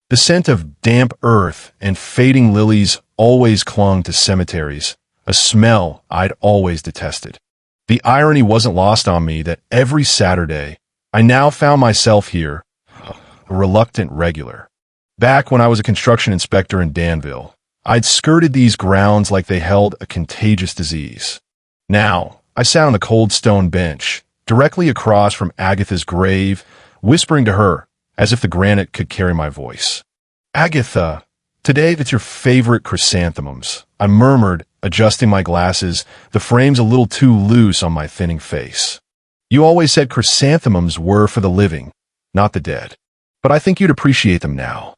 The scent of damp earth and fading lilies always clung to cemeteries, a smell I'd always detested. The irony wasn't lost on me that every Saturday, I now found myself here, a reluctant regular. Back when I was a construction inspector in Danville, I'd skirted these grounds like they held a contagious disease. Now, I sat on the cold stone bench, directly across from Agatha's grave, whispering to her, as if the granite could carry my voice. "Agatha, today it's your favorite chrysanthemums," I murmured, adjusting my glasses, the frames a little too loose on my thinning face. "You always said chrysanthemums were for the living, not the dead. But I think you'd appreciate them now."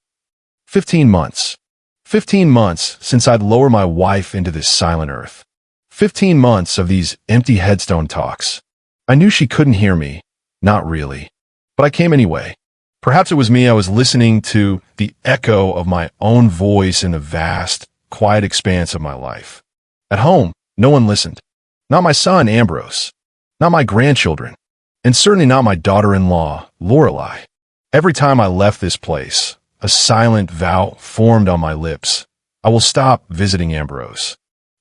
15 months. 15 months since I'd lower my wife into this silent earth. 15 months of these empty headstone talks. I knew she couldn't hear me. Not really. But I came anyway. Perhaps it was me. I was listening to the echo of my own voice in the vast, quiet expanse of my life. At home, no one listened. Not my son, Ambrose. Not my grandchildren. And certainly not my daughter-in-law, Lorelei. Every time I left this place, a silent vow formed on my lips. I will stop visiting Ambrose.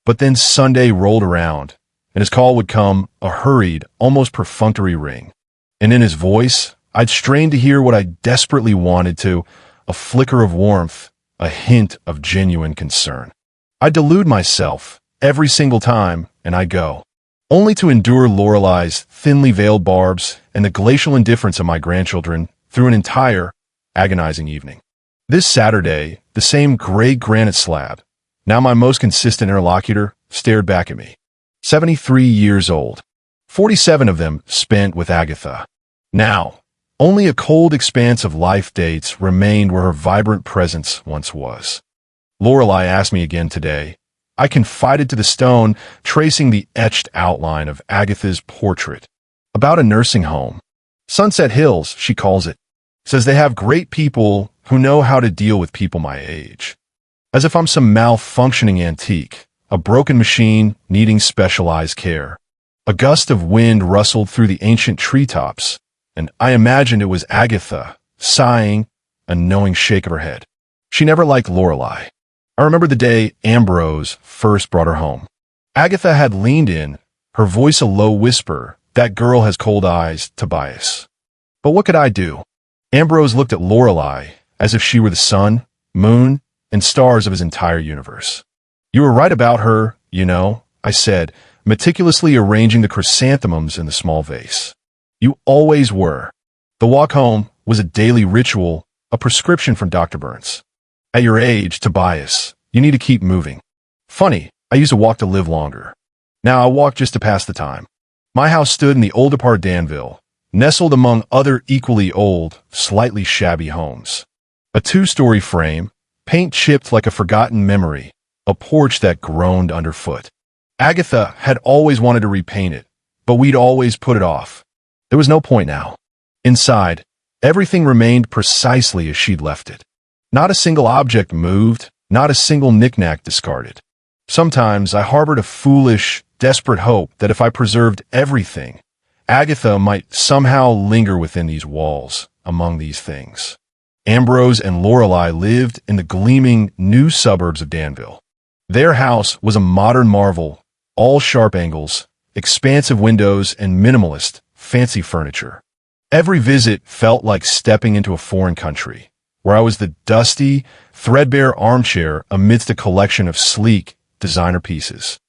But then Sunday rolled around, and his call would come, a hurried, almost perfunctory ring. And in his voice, I'd strain to hear what I desperately wanted to, a flicker of warmth, a hint of genuine concern. I'd delude myself every single time, and I'd go, only to endure Lorelei's thinly veiled barbs and the glacial indifference of my grandchildren through an entire, agonizing evening. This Saturday, the same gray granite slab, now my most consistent interlocutor, stared back at me. 73 years old. 47 of them spent with Agatha. Now, only a cold expanse of life dates remained where her vibrant presence once was. Lorelei asked me again today. I confided to the stone, tracing the etched outline of Agatha's portrait. About a nursing home. Sunset Hills, she calls it. Says they have great people who know how to deal with people my age. As if I'm some malfunctioning antique, a broken machine needing specialized care. A gust of wind rustled through the ancient treetops, and I imagined it was Agatha, sighing, a knowing shake of her head. She never liked Lorelei. I remember the day Ambrose first brought her home. Agatha had leaned in, her voice a low whisper, "That girl has cold eyes, Tobias." But what could I do? Ambrose looked at Lorelei as if she were the sun, moon, and stars of his entire universe. "You were right about her, you know," I said, meticulously arranging the chrysanthemums in the small vase. "You always were." The walk home was a daily ritual, a prescription from Dr. Burns. "At your age, Tobias, you need to keep moving." Funny, I used to walk to live longer. Now I walk just to pass the time. My house stood in the older part of Danville, nestled among other equally old, slightly shabby homes. A two-story frame, paint chipped like a forgotten memory, a porch that groaned underfoot. Agatha had always wanted to repaint it, but we'd always put it off. There was no point now. Inside, everything remained precisely as she'd left it. Not a single object moved, not a single knickknack discarded. Sometimes I harbored a foolish, desperate hope that if I preserved everything, Agatha might somehow linger within these walls, among these things. Ambrose and Lorelei lived in the gleaming new suburbs of Danville. Their house was a modern marvel, all sharp angles, expansive windows, and minimalist, fancy furniture. Every visit felt like stepping into a foreign country, where I was the dusty, threadbare armchair amidst a collection of sleek, designer pieces.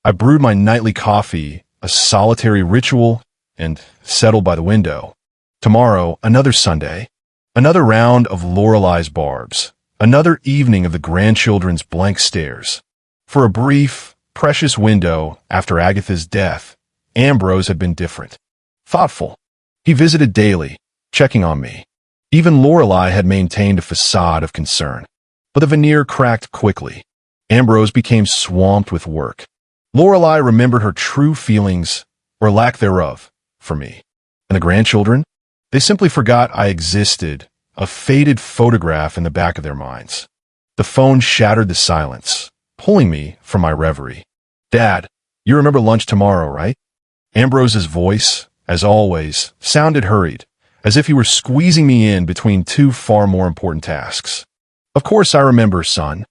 I brewed my nightly coffee, a solitary ritual, and settled by the window. Tomorrow, another Sunday, another round of Lorelei's barbs, another evening of the grandchildren's blank stares. For a brief, precious window after Agatha's death, Ambrose had been different. Thoughtful. He visited daily, checking on me. Even Lorelei had maintained a facade of concern. But the veneer cracked quickly. Ambrose became swamped with work. Lorelei remembered her true feelings, or lack thereof, for me. And the grandchildren? They simply forgot I existed, a faded photograph in the back of their minds. The phone shattered the silence, pulling me from my reverie. "Dad, you remember lunch tomorrow, right?" Ambrose's voice, as always, sounded hurried, as if he were squeezing me in between two far more important tasks. Of course I remember, son.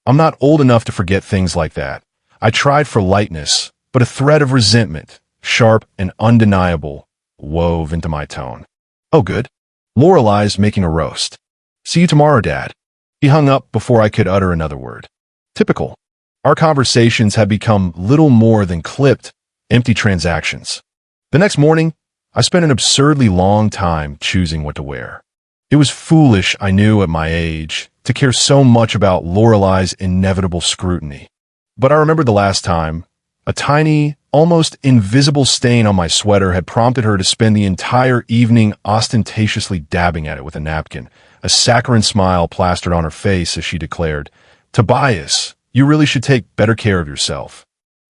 I'm not old enough to forget things like that. I tried for lightness, but a thread of resentment, sharp and undeniable, wove into my tone. Oh good. Lorelai's making a roast. See you tomorrow, Dad. He hung up before I could utter another word. Typical. Our conversations had become little more than clipped, empty transactions. The next morning, I spent an absurdly long time choosing what to wear. It was foolish, I knew at my age, to care so much about Lorelai's inevitable scrutiny. But I remembered the last time, a tiny, almost invisible stain on my sweater had prompted her to spend the entire evening ostentatiously dabbing at it with a napkin, a saccharine smile plastered on her face as she declared, "Tobias, you really should take better care of yourself."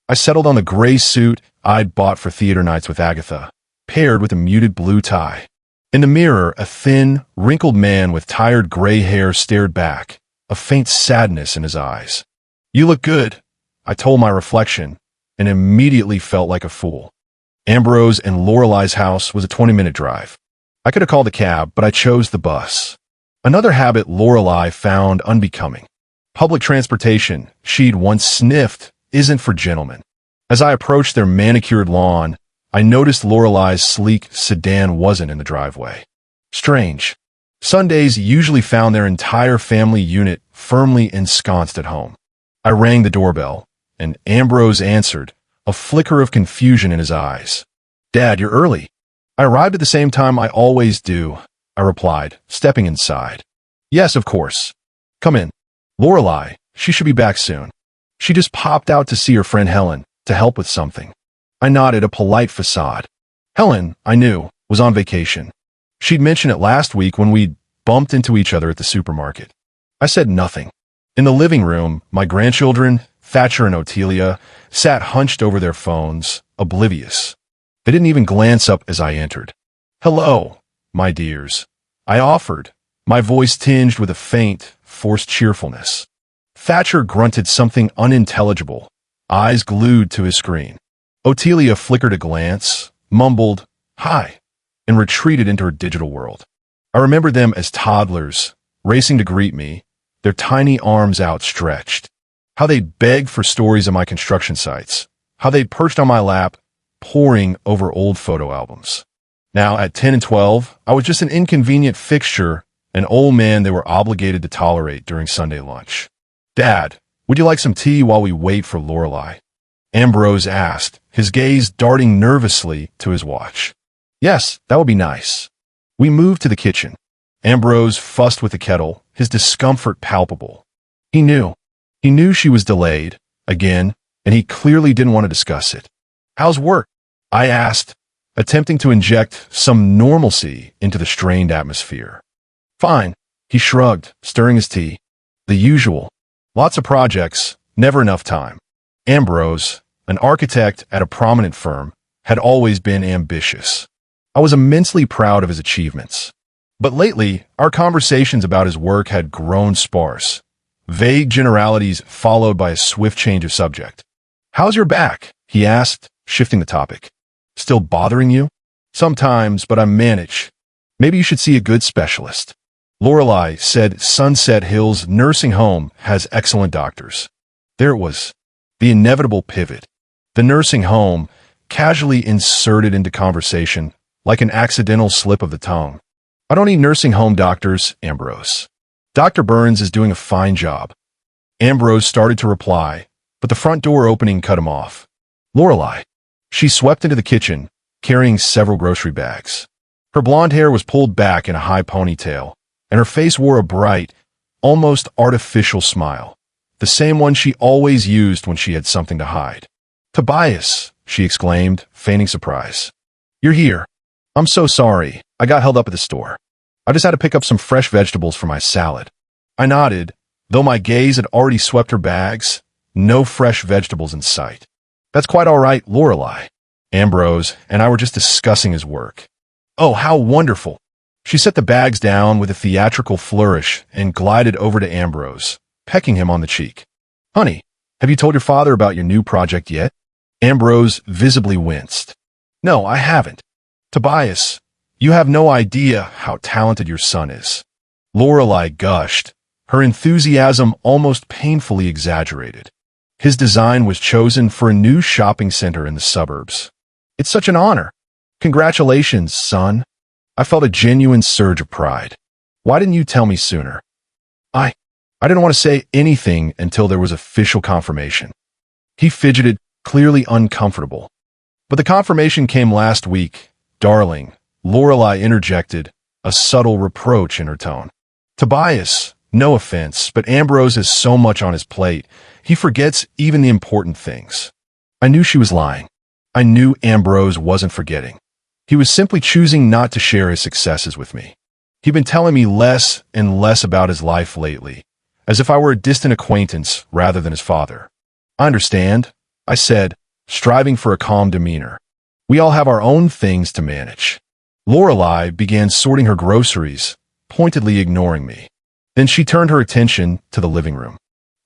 I settled on the gray suit I'd bought for theater nights with Agatha, paired with a muted blue tie. In the mirror, a thin, wrinkled man with tired gray hair stared back, a faint sadness in his eyes. "You look good," I told my reflection, and immediately felt like a fool. Ambrose and Lorelai's house was a 20-minute drive. I could have called a cab, but I chose the bus. Another habit Lorelai found unbecoming. Public transportation, she'd once sniffed, isn't for gentlemen. As I approached their manicured lawn, I noticed Lorelai's sleek sedan wasn't in the driveway. Strange. Sundays usually found their entire family unit firmly ensconced at home. I rang the doorbell, and Ambrose answered, a flicker of confusion in his eyes. "Dad, you're early." "I arrived at the same time I always do," I replied, stepping inside. "Yes, of course. Come in. Lorelai, she should be back soon. She just popped out to see her friend Helen, to help with something." I nodded a polite facade. Helen, I knew, was on vacation. She'd mentioned it last week when we'd bumped into each other at the supermarket. I said nothing. In the living room, my grandchildren, Thatcher and Otelia, sat hunched over their phones, oblivious. They didn't even glance up as I entered. "Hello, my dears," I offered, my voice tinged with a faint, forced cheerfulness. Thatcher grunted something unintelligible, eyes glued to his screen. Otelia flickered a glance, mumbled, "Hi," and retreated into her digital world. I remember them as toddlers, racing to greet me, their tiny arms outstretched. How they'd begged for stories of my construction sites. How they'd perched on my lap, poring over old photo albums. Now, at 10 and 12, I was just an inconvenient fixture, an old man they were obligated to tolerate during Sunday lunch. "Dad, would you like some tea while we wait for Lorelai?" Ambrose asked, his gaze darting nervously to his watch. "Yes, that would be nice." We moved to the kitchen. Ambrose fussed with the kettle, his discomfort palpable. He knew she was delayed, again, and he clearly didn't want to discuss it. "How's work?" I asked, attempting to inject some normalcy into the strained atmosphere. "Fine," he shrugged, stirring his tea. "The usual. Lots of projects, never enough time." Ambrose, an architect at a prominent firm, had always been ambitious. I was immensely proud of his achievements. But lately, our conversations about his work had grown sparse. Vague generalities followed by a swift change of subject. "How's your back?" he asked, shifting the topic. "Still bothering you?" "Sometimes, but I manage. Maybe you should see a good specialist." Lorelai said Sunset Hills Nursing Home has excellent doctors. There it was, the inevitable pivot. The nursing home, casually inserted into conversation, like an accidental slip of the tongue. "I don't need nursing home doctors, Ambrose. Dr. Burns is doing a fine job." Ambrose started to reply, but the front door opening cut him off. Lorelai. She swept into the kitchen, carrying several grocery bags. Her blonde hair was pulled back in a high ponytail, and her face wore a bright, almost artificial smile, the same one she always used when she had something to hide. "Tobias," she exclaimed, feigning surprise. "You're here. I'm so sorry. I got held up at the store. I just had to pick up some fresh vegetables for my salad." I nodded, though my gaze had already swept her bags. No fresh vegetables in sight. "That's quite all right, Lorelai." Ambrose and I were just discussing his work. "Oh, how wonderful." She set the bags down with a theatrical flourish and glided over to Ambrose, pecking him on the cheek. "Honey, have you told your father about your new project yet?" Ambrose visibly winced. "No, I haven't. Tobias, You have no idea how talented your son is. Lorelei gushed, her enthusiasm almost painfully exaggerated. His design was chosen for a new shopping center in the suburbs. It's such an honor. Congratulations, son. I felt a genuine surge of pride. Why didn't you tell me sooner? I didn't want to say anything until there was official confirmation. He fidgeted, clearly uncomfortable. But the confirmation came last week. Darling, Lorelei interjected, a subtle reproach in her tone. Tobias, no offense, but Ambrose has so much on his plate, he forgets even the important things. I knew she was lying. I knew Ambrose wasn't forgetting. He was simply choosing not to share his successes with me. He'd been telling me less and less about his life lately, as if I were a distant acquaintance rather than his father. I understand, I said, striving for a calm demeanor. We all have our own things to manage. Lorelei began sorting her groceries, pointedly ignoring me. Then she turned her attention to the living room.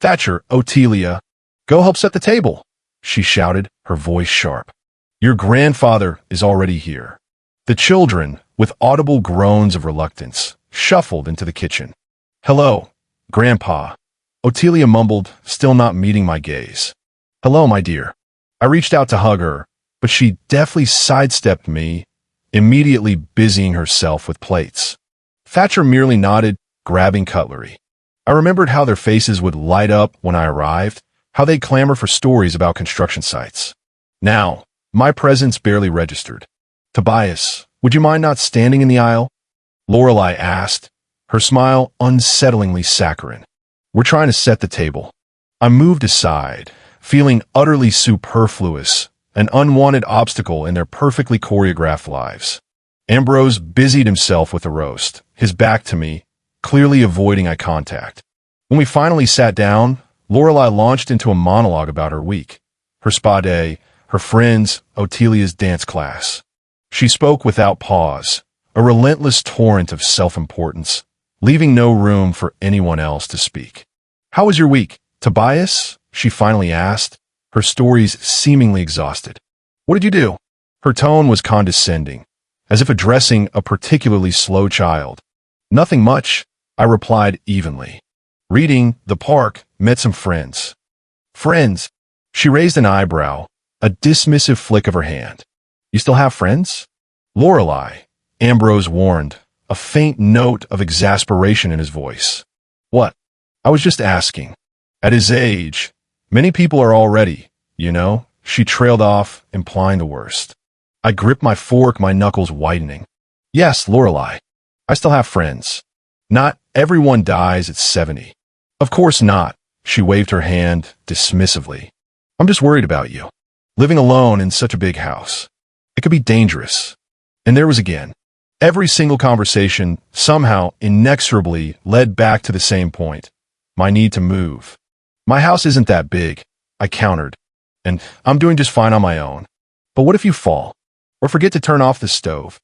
Thatcher, Otelia, go help set the table, she shouted, her voice sharp. Your grandfather is already here. The children, with audible groans of reluctance, shuffled into the kitchen. Hello, Grandpa, Otelia mumbled, still not meeting my gaze. Hello, my dear. I reached out to hug her, but she deftly sidestepped me, immediately busying herself with plates. Thatcher merely nodded, grabbing cutlery. I remembered how their faces would light up when I arrived, how they'd clamor for stories about construction sites. Now, my presence barely registered. Tobias, would you mind not standing in the aisle? Lorelei asked, her smile unsettlingly saccharine. We're trying to set the table. I moved aside, feeling utterly superfluous, an unwanted obstacle in their perfectly choreographed lives. Ambrose busied himself with the roast, his back to me, clearly avoiding eye contact. When we finally sat down, Lorelei launched into a monologue about her week, her spa day, her friends, Otelia's dance class. She spoke without pause, a relentless torrent of self-importance, leaving no room for anyone else to speak. How was your week, Tobias? She finally asked, her stories seemingly exhausted. What did you do? Her tone was condescending, as if addressing a particularly slow child. Nothing much, I replied evenly. Reading, the park, met some friends. Friends? She raised an eyebrow, a dismissive flick of her hand. You still have friends? Lorelei, Ambrose warned, a faint note of exasperation in his voice. What? I was just asking. At his age, many people are already, you know, she trailed off, implying the worst. I gripped my fork, my knuckles whitening. Yes, Lorelei, I still have friends. Not everyone dies at 70. Of course not, she waved her hand dismissively. I'm just worried about you. Living alone in such a big house. It could be dangerous. And there was again. Every single conversation somehow inexorably led back to the same point. My need to move. My house isn't that big, I countered. And I'm doing just fine on my own. But what if you fall? Or forget to turn off the stove?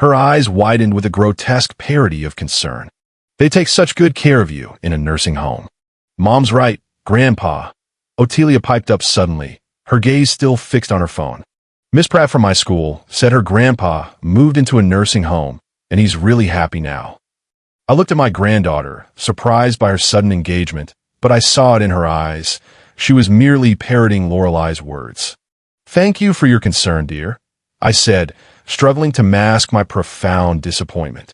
Her eyes widened with a grotesque parody of concern. They take such good care of you in a nursing home. Mom's right, Grandpa. Otelia piped up suddenly, her gaze still fixed on her phone. Miss Pratt from my school said her grandpa moved into a nursing home, and he's really happy now. I looked at my granddaughter, surprised by her sudden engagement, but I saw it in her eyes. She was merely parroting Lorelei's words. Thank you for your concern, dear, I said, struggling to mask my profound disappointment.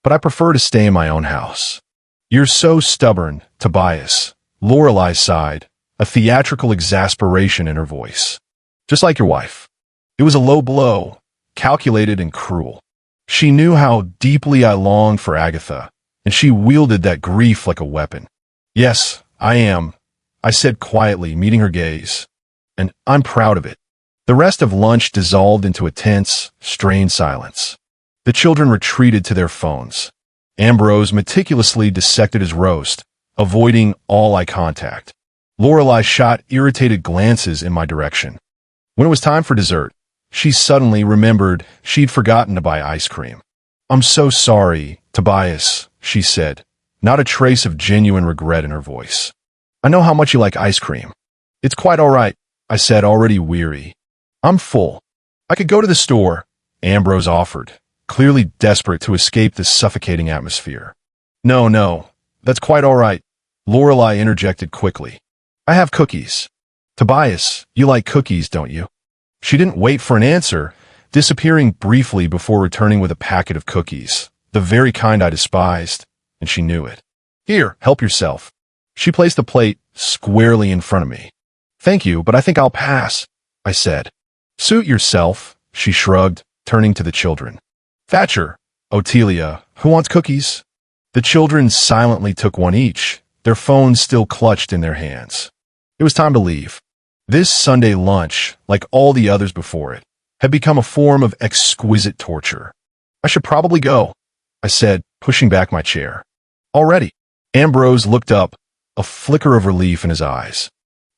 But I prefer to stay in my own house. You're so stubborn, Tobias. Lorelei sighed, a theatrical exasperation in her voice. Just like your wife. It was a low blow, calculated and cruel. She knew how deeply I longed for Agatha, and she wielded that grief like a weapon. Yes, I am, I said quietly, meeting her gaze. And I'm proud of it. The rest of lunch dissolved into a tense, strained silence. The children retreated to their phones. Ambrose meticulously dissected his roast, avoiding all eye contact. Lorelei shot irritated glances in my direction. When it was time for dessert, she suddenly remembered she'd forgotten to buy ice cream. I'm so sorry, Tobias, she said, not a trace of genuine regret in her voice. I know how much you like ice cream. It's quite all right, I said, already weary. I'm full. I could go to the store, Ambrose offered, clearly desperate to escape this suffocating atmosphere. No, no, that's quite all right, Lorelei interjected quickly. I have cookies. Tobias, you like cookies, don't you? She didn't wait for an answer, disappearing briefly before returning with a packet of cookies, the very kind I despised, and she knew it. Here, help yourself. She placed the plate squarely in front of me. Thank you, but I think I'll pass, I said. Suit yourself, she shrugged, turning to the children. Thatcher, Otelia, who wants cookies? The children silently took one each, their phones still clutched in their hands. It was time to leave. This Sunday lunch, like all the others before it, had become a form of exquisite torture. I should probably go, I said, pushing back my chair. Already. Ambrose looked up, a flicker of relief in his eyes.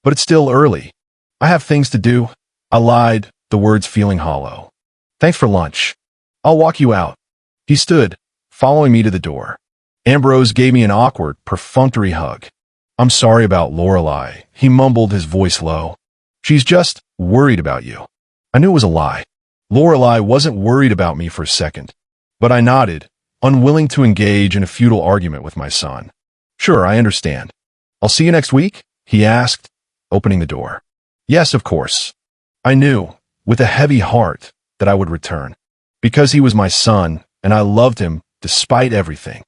But it's still early. I have things to do. I lied, the words feeling hollow. Thanks for lunch. I'll walk you out. He stood, following me to the door. Ambrose gave me an awkward, perfunctory hug. I'm sorry about Lorelei, he mumbled, his voice low. She's just worried about you. I knew it was a lie. Lorelei wasn't worried about me for a second, but I nodded, unwilling to engage in a futile argument with my son. Sure, I understand. I'll see you next week, he asked, opening the door. Yes, of course. I knew, with a heavy heart, that I would return, because he was my son, and I loved him despite everything.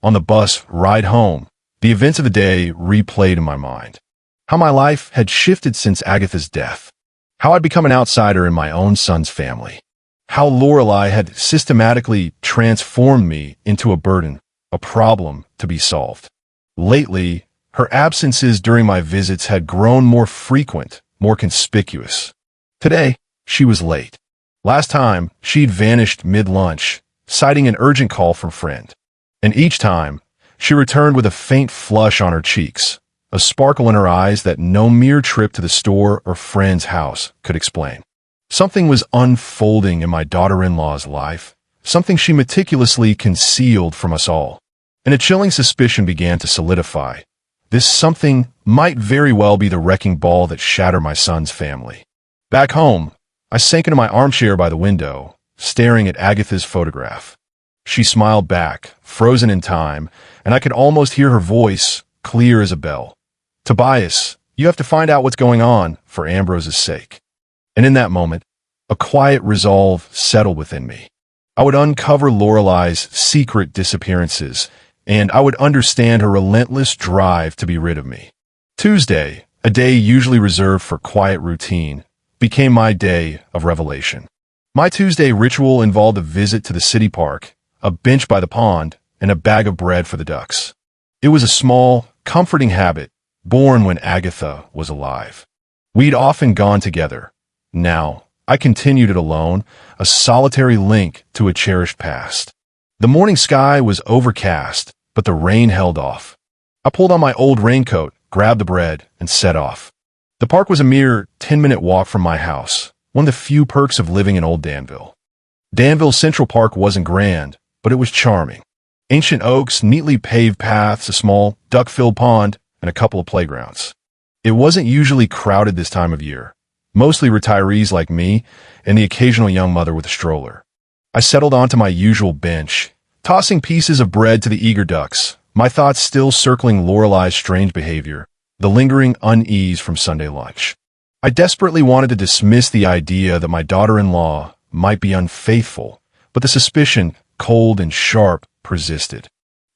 On the bus ride home, the events of the day replayed in my mind. How my life had shifted since Agatha's death. How I'd become an outsider in my own son's family. How Lorelei had systematically transformed me into a burden, a problem to be solved. Lately, her absences during my visits had grown more frequent, more conspicuous. Today, she was late. Last time, she'd vanished mid-lunch, citing an urgent call from friend. And each time, she returned with a faint flush on her cheeks, a sparkle in her eyes that no mere trip to the store or friend's house could explain. Something was unfolding in my daughter-in-law's life, something she meticulously concealed from us all. And a chilling suspicion began to solidify. This something might very well be the wrecking ball that shattered my son's family. Back home, I sank into my armchair by the window, staring at Agatha's photograph. She smiled back, frozen in time, and I could almost hear her voice, clear as a bell. Tobias, you have to find out what's going on, for Ambrose's sake. And in that moment, a quiet resolve settled within me. I would uncover Lorelei's secret disappearances, and I would understand her relentless drive to be rid of me. Tuesday, a day usually reserved for quiet routine, became my day of revelation. My Tuesday ritual involved a visit to the city park, a bench by the pond, and a bag of bread for the ducks. It was a small, comforting habit, born when Agatha was alive. We'd often gone together. Now, I continued it alone, a solitary link to a cherished past. The morning sky was overcast, but the rain held off. I pulled on my old raincoat, grabbed the bread, and set off. The park was a mere 10-minute walk from my house, one of the few perks of living in Old Danville. Danville's Central Park wasn't grand, but it was charming. Ancient oaks, neatly paved paths, a small, duck-filled pond, and a couple of playgrounds. It wasn't usually crowded this time of year, mostly retirees like me and the occasional young mother with a stroller. I settled onto my usual bench, tossing pieces of bread to the eager ducks, my thoughts still circling Lorelei's strange behavior, the lingering unease from Sunday lunch. I desperately wanted to dismiss the idea that my daughter-in-law might be unfaithful, but the suspicion, cold and sharp, persisted.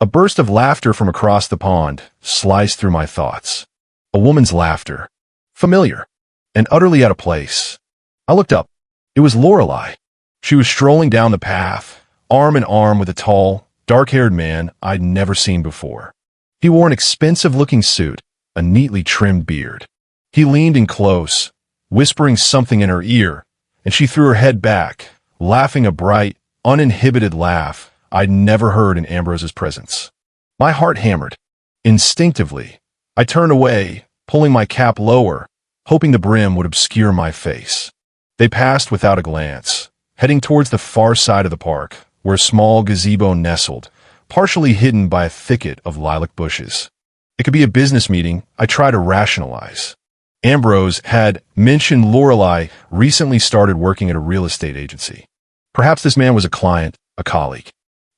A burst of laughter from across the pond sliced through my thoughts. A woman's laughter. Familiar. And utterly out of place. I looked up. It was Lorelei. She was strolling down the path, arm in arm with a tall, dark-haired man I'd never seen before. He wore an expensive-looking suit, a neatly trimmed beard. He leaned in close, whispering something in her ear, and she threw her head back, laughing a bright, uninhibited laugh I'd never heard in Ambrose's presence. My heart hammered. Instinctively, I turned away, pulling my cap lower, hoping the brim would obscure my face. They passed without a glance, heading towards the far side of the park, where a small gazebo nestled, partially hidden by a thicket of lilac bushes. It could be a business meeting, I tried to rationalize. Ambrose had mentioned Lorelei recently started working at a real estate agency. Perhaps this man was a client, a colleague.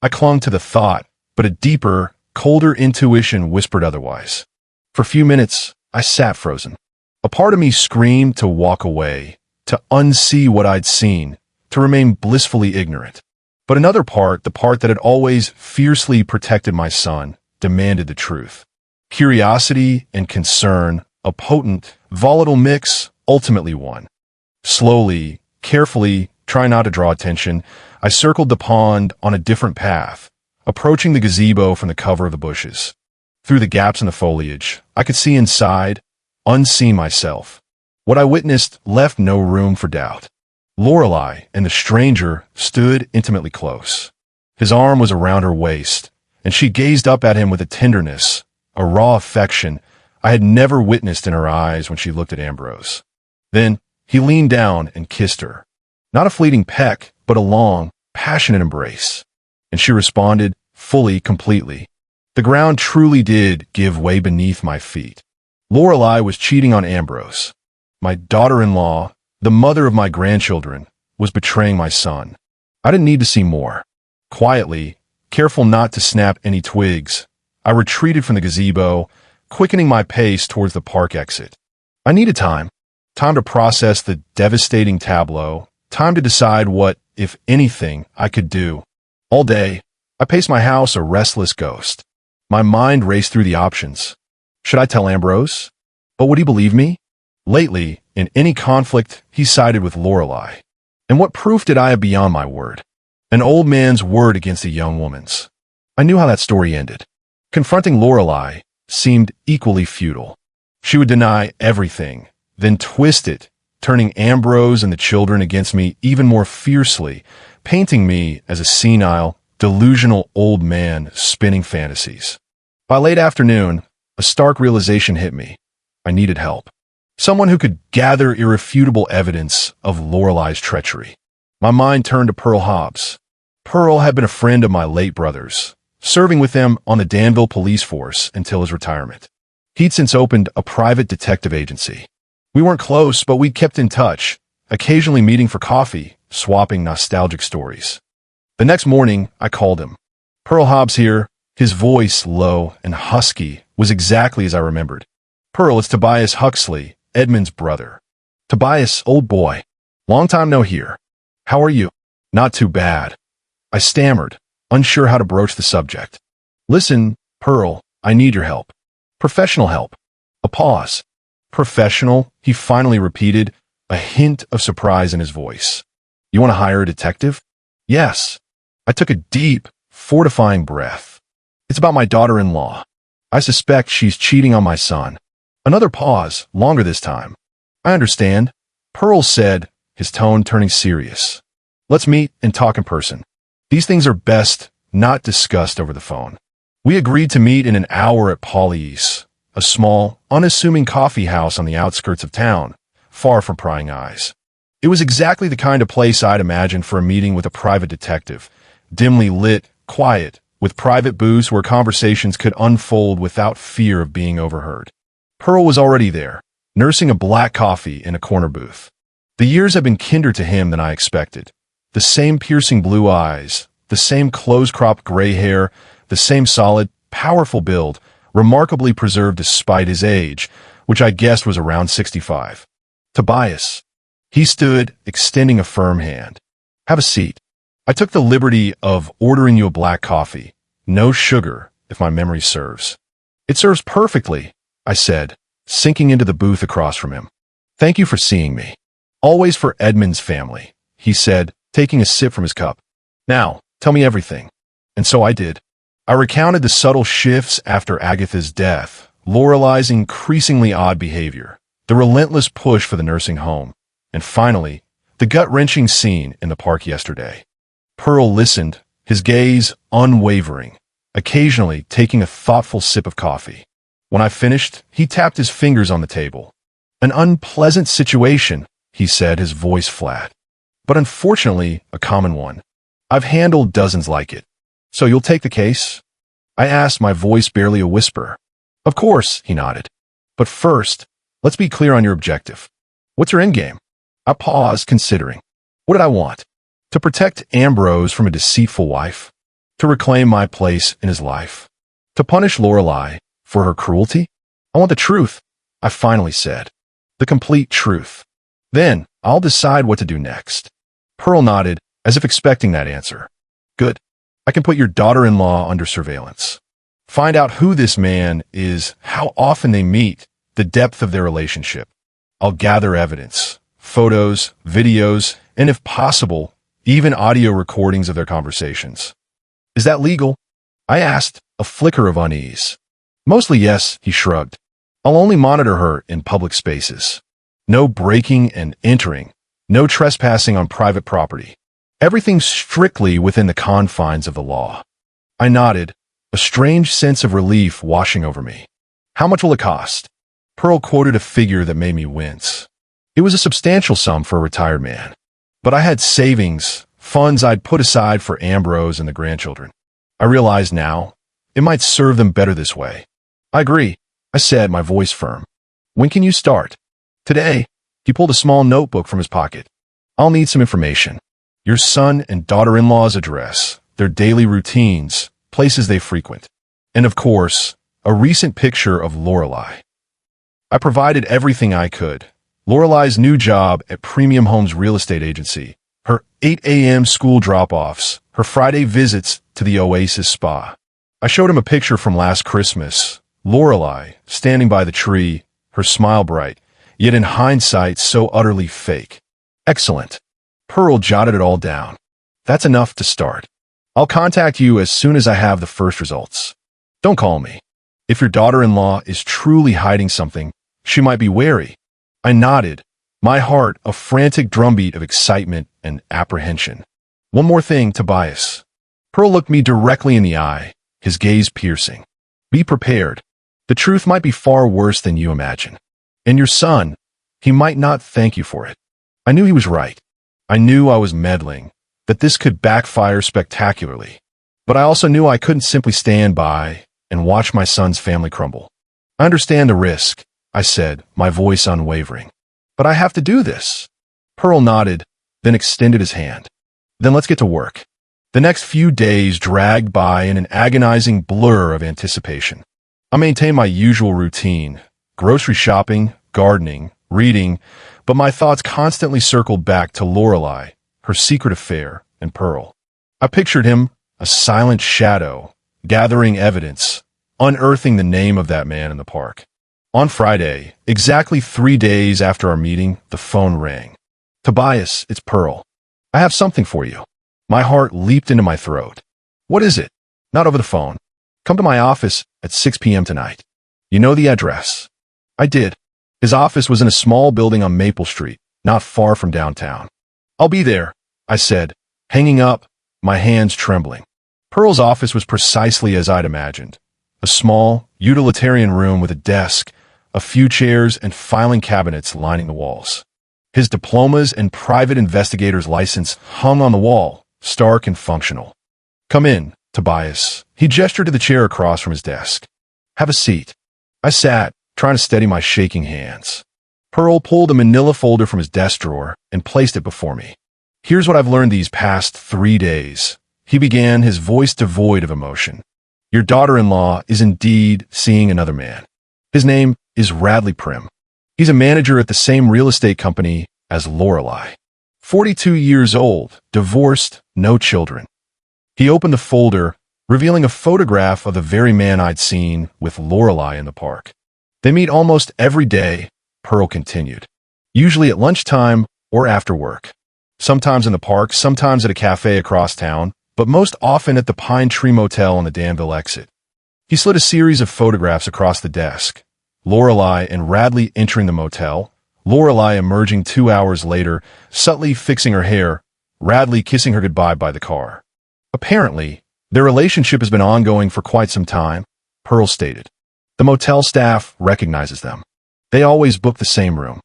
I clung to the thought, but a deeper, colder intuition whispered otherwise. For a few minutes, I sat frozen. A part of me screamed to walk away, to unsee what I'd seen, to remain blissfully ignorant. But another part, the part that had always fiercely protected my son, demanded the truth. Curiosity and concern, a potent, volatile mix, ultimately won. Slowly, carefully, trying not to draw attention, I circled the pond on a different path, approaching the gazebo from the cover of the bushes. Through the gaps in the foliage, I could see inside, unsee myself. What I witnessed left no room for doubt. Lorelei and the stranger stood intimately close. His arm was around her waist, and she gazed up at him with a tenderness, a raw affection I had never witnessed in her eyes when she looked at Ambrose. Then he leaned down and kissed her. Not a fleeting peck, but a long, passionate embrace. And she responded, fully, completely. The ground truly did give way beneath my feet. Lorelei was cheating on Ambrose. My daughter-in-law, the mother of my grandchildren, was betraying my son. I didn't need to see more. Quietly, careful not to snap any twigs, I retreated from the gazebo, quickening my pace towards the park exit. I needed time. Time to process the devastating tableau. Time to decide what, if anything, I could do. All day, I paced my house a restless ghost. My mind raced through the options. Should I tell Ambrose? But would he believe me? Lately, in any conflict, he sided with Lorelei. And what proof did I have beyond my word? An old man's word against a young woman's. I knew how that story ended. Confronting Lorelei seemed equally futile. She would deny everything, then twist it, turning Ambrose and the children against me even more fiercely, painting me as a senile, delusional old man spinning fantasies. By late afternoon, a stark realization hit me. I needed help. Someone who could gather irrefutable evidence of Lorelei's treachery. My mind turned to Pearl Hobbs. Pearl had been a friend of my late brother's, serving with them on the Danville police force until his retirement. He'd since opened a private detective agency. We weren't close, but we'd kept in touch, occasionally meeting for coffee, swapping nostalgic stories. The next morning, I called him. Pearl Hobbs here. His voice, low and husky, was exactly as I remembered. Pearl, it's Tobias Huxley, Edmund's brother. Tobias, old boy. Long time no hear. How are you? Not too bad. I stammered, unsure how to broach the subject. Listen, Pearl, I need your help. Professional help. A pause. Professional, he finally repeated, a hint of surprise in his voice. You want to hire a detective? Yes. I took a deep, fortifying breath. It's about my daughter-in-law. I suspect she's cheating on my son. Another pause, longer this time. I understand. Pearl said, his tone turning serious. Let's meet and talk in person. These things are best not discussed over the phone. We agreed to meet in an hour at Polly's, a small, unassuming coffee house on the outskirts of town, far from prying eyes. It was exactly the kind of place I'd imagined for a meeting with a private detective, dimly lit, quiet, with private booths where conversations could unfold without fear of being overheard. Pearl was already there, nursing a black coffee in a corner booth. The years had been kinder to him than I expected. The same piercing blue eyes, the same close-cropped gray hair, the same solid, powerful build, remarkably preserved despite his age, which I guessed was around 65. Tobias. He stood, extending a firm hand. Have a seat. I took the liberty of ordering you a black coffee. No sugar, if my memory serves. It serves perfectly, I said, sinking into the booth across from him. Thank you for seeing me. Always for Edmund's family, he said, taking a sip from his cup. Now, tell me everything. And so I did. I recounted the subtle shifts after Agatha's death, Lorelei's increasingly odd behavior, the relentless push for the nursing home, and finally, the gut-wrenching scene in the park yesterday. Pearl listened, his gaze unwavering, occasionally taking a thoughtful sip of coffee. When I finished, he tapped his fingers on the table. An unpleasant situation, he said, his voice flat. But unfortunately, a common one. I've handled dozens like it. So you'll take the case? I asked, my voice barely a whisper. Of course, he nodded. But first, let's be clear on your objective. What's your endgame? I paused, considering. What did I want? To protect Ambrose from a deceitful wife? To reclaim my place in his life? To punish Lorelei for her cruelty? I want the truth, I finally said. The complete truth. Then I'll decide what to do next. Pearl nodded, as if expecting that answer. Good. I can put your daughter-in-law under surveillance. Find out who this man is, how often they meet, the depth of their relationship. I'll gather evidence, photos, videos, and if possible, even audio recordings of their conversations. Is that legal? I asked, a flicker of unease. Mostly yes, he shrugged. I'll only monitor her in public spaces. No breaking and entering, no trespassing on private property. Everything strictly within the confines of the law. I nodded, a strange sense of relief washing over me. How much will it cost? Pearl quoted a figure that made me wince. It was a substantial sum for a retired man. But I had savings, funds I'd put aside for Ambrose and the grandchildren. I realized now, it might serve them better this way. I agree, I said, my voice firm. When can you start? Today. He pulled a small notebook from his pocket. I'll need some information. Your son and daughter-in-law's address, their daily routines, places they frequent. And of course, a recent picture of Lorelei. I provided everything I could. Lorelei's new job at Premium Homes Real Estate Agency, her 8 a.m. school drop-offs, her Friday visits to the Oasis Spa. I showed him a picture from last Christmas. Lorelei, standing by the tree, her smile bright, yet in hindsight so utterly fake. Excellent. Pearl jotted it all down. That's enough to start. I'll contact you as soon as I have the first results. Don't call me. If your daughter-in-law is truly hiding something, she might be wary. I nodded, my heart a frantic drumbeat of excitement and apprehension. One more thing, Tobias. Pearl looked me directly in the eye, his gaze piercing. Be prepared. The truth might be far worse than you imagine. And your son, he might not thank you for it. I knew he was right. I knew I was meddling, that this could backfire spectacularly. But I also knew I couldn't simply stand by and watch my son's family crumble. I understand the risk, I said, my voice unwavering. But I have to do this. Pearl nodded, then extended his hand. Then let's get to work. The next few days dragged by in an agonizing blur of anticipation. I maintained my usual routine, grocery shopping, gardening, reading, but my thoughts constantly circled back to Lorelei, her secret affair, and Pearl. I pictured him, a silent shadow, gathering evidence, unearthing the name of that man in the park. On Friday, exactly 3 days after our meeting, the phone rang. Tobias, it's Pearl. I have something for you. My heart leaped into my throat. What is it? Not over the phone. Come to my office at 6 p.m. tonight. You know the address. I did. His office was in a small building on Maple Street, not far from downtown. I'll be there, I said, hanging up, my hands trembling. Pearl's office was precisely as I'd imagined. A small, utilitarian room with a desk, a few chairs, and filing cabinets lining the walls. His diplomas and private investigator's license hung on the wall, stark and functional. Come in, Tobias. He gestured to the chair across from his desk. Have a seat. I sat, trying to steady my shaking hands. Pearl pulled a manila folder from his desk drawer and placed it before me. Here's what I've learned these past 3 days. He began, his voice devoid of emotion. Your daughter-in-law is indeed seeing another man. His name is Radley Prim. He's a manager at the same real estate company as Lorelei. 42 years old, divorced, no children. He opened the folder, revealing a photograph of the very man I'd seen with Lorelei in the park. They meet almost every day, Pearl continued. Usually at lunchtime or after work. Sometimes in the park, sometimes at a cafe across town, but most often at the Pine Tree Motel on the Danville exit. He slid a series of photographs across the desk. Lorelei and Radley entering the motel, Lorelei emerging 2 hours later, subtly fixing her hair, Radley kissing her goodbye by the car. Apparently, their relationship has been ongoing for quite some time, Pearl stated. The motel staff recognizes them. They always book the same room.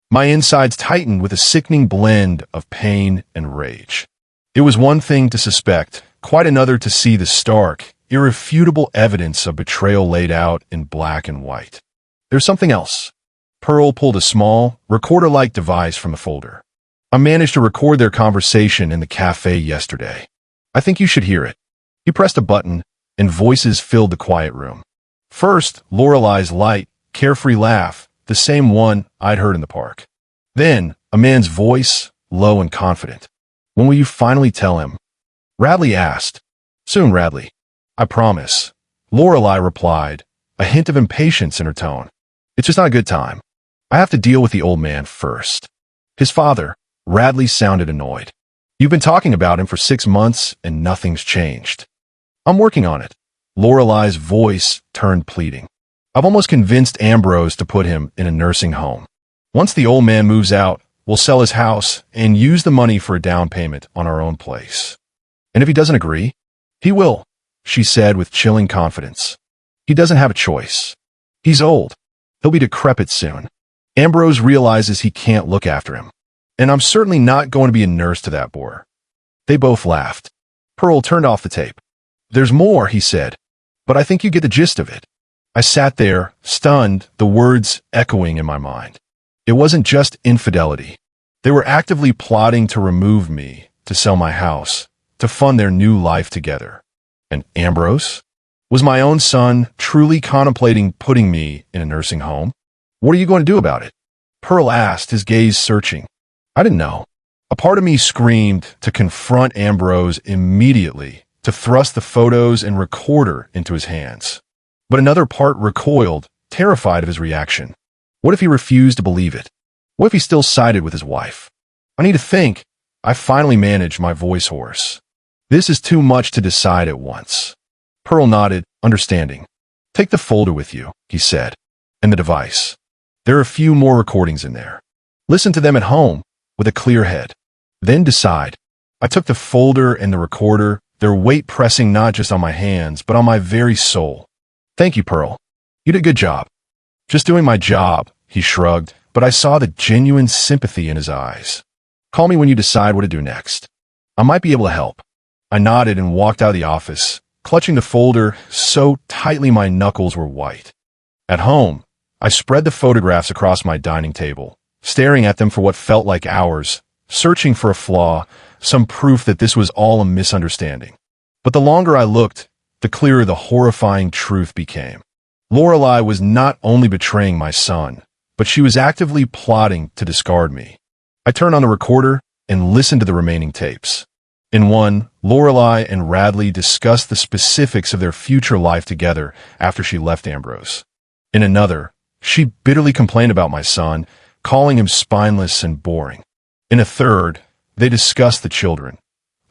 My insides tightened with a sickening blend of pain and rage. It was one thing to suspect, quite another to see the stark, irrefutable evidence of betrayal laid out in black and white. There's something else. Pearl pulled a small, recorder-like device from the folder. I managed to record their conversation in the cafe yesterday. I think you should hear it." He pressed a button, and voices filled the quiet room. First, Lorelei's light, carefree laugh, the same one I'd heard in the park. Then, a man's voice, low and confident. "When will you finally tell him?" Radley asked. "Soon, Radley. I promise." Lorelei replied, a hint of impatience in her tone. "It's just not a good time. I have to deal with the old man first." His father, Radley, sounded annoyed. "You've been talking about him for 6 months and nothing's changed." "I'm working on it." Lorelei's voice turned pleading. "I've almost convinced Ambrose to put him in a nursing home. Once the old man moves out, we'll sell his house and use the money for a down payment on our own place." "And if he doesn't agree?" "He will," she said with chilling confidence. "He doesn't have a choice. He's old. He'll be decrepit soon. Ambrose realizes he can't look after him. And I'm certainly not going to be a nurse to that boor." They both laughed. Pearl turned off the tape. "There's more," he said, "but I think you get the gist of it." I sat there, stunned, the words echoing in my mind. It wasn't just infidelity. They were actively plotting to remove me, to sell my house, to fund their new life together. And Ambrose? Was my own son truly contemplating putting me in a nursing home? "What are you going to do about it?" Pearl asked, his gaze searching. I didn't know. A part of me screamed to confront Ambrose immediately, to thrust the photos and recorder into his hands. But another part recoiled, terrified of his reaction. What if he refused to believe it? What if he still sided with his wife? I need to think. I finally managed my voice hoarse. "This is too much to decide at once." Pearl nodded, understanding. "Take the folder with you," he said, "and the device. There are a few more recordings in there. Listen to them at home with a clear head. Then decide." I took the folder and the recorder, their weight pressing not just on my hands, but on my very soul. "Thank you, Pearl. You did a good job." "Just doing my job," he shrugged, but I saw the genuine sympathy in his eyes. "Call me when you decide what to do next. I might be able to help." I nodded and walked out of the office, clutching the folder so tightly my knuckles were white. At home, I spread the photographs across my dining table, staring at them for what felt like hours, searching for a flaw, some proof that this was all a misunderstanding. But the longer I looked, the clearer the horrifying truth became. Lorelei was not only betraying my son, but she was actively plotting to discard me. I turned on the recorder and listened to the remaining tapes. In one, Lorelei and Radley discussed the specifics of their future life together after she left Ambrose. In another, she bitterly complained about my son, calling him spineless and boring. In a third, they discussed the children.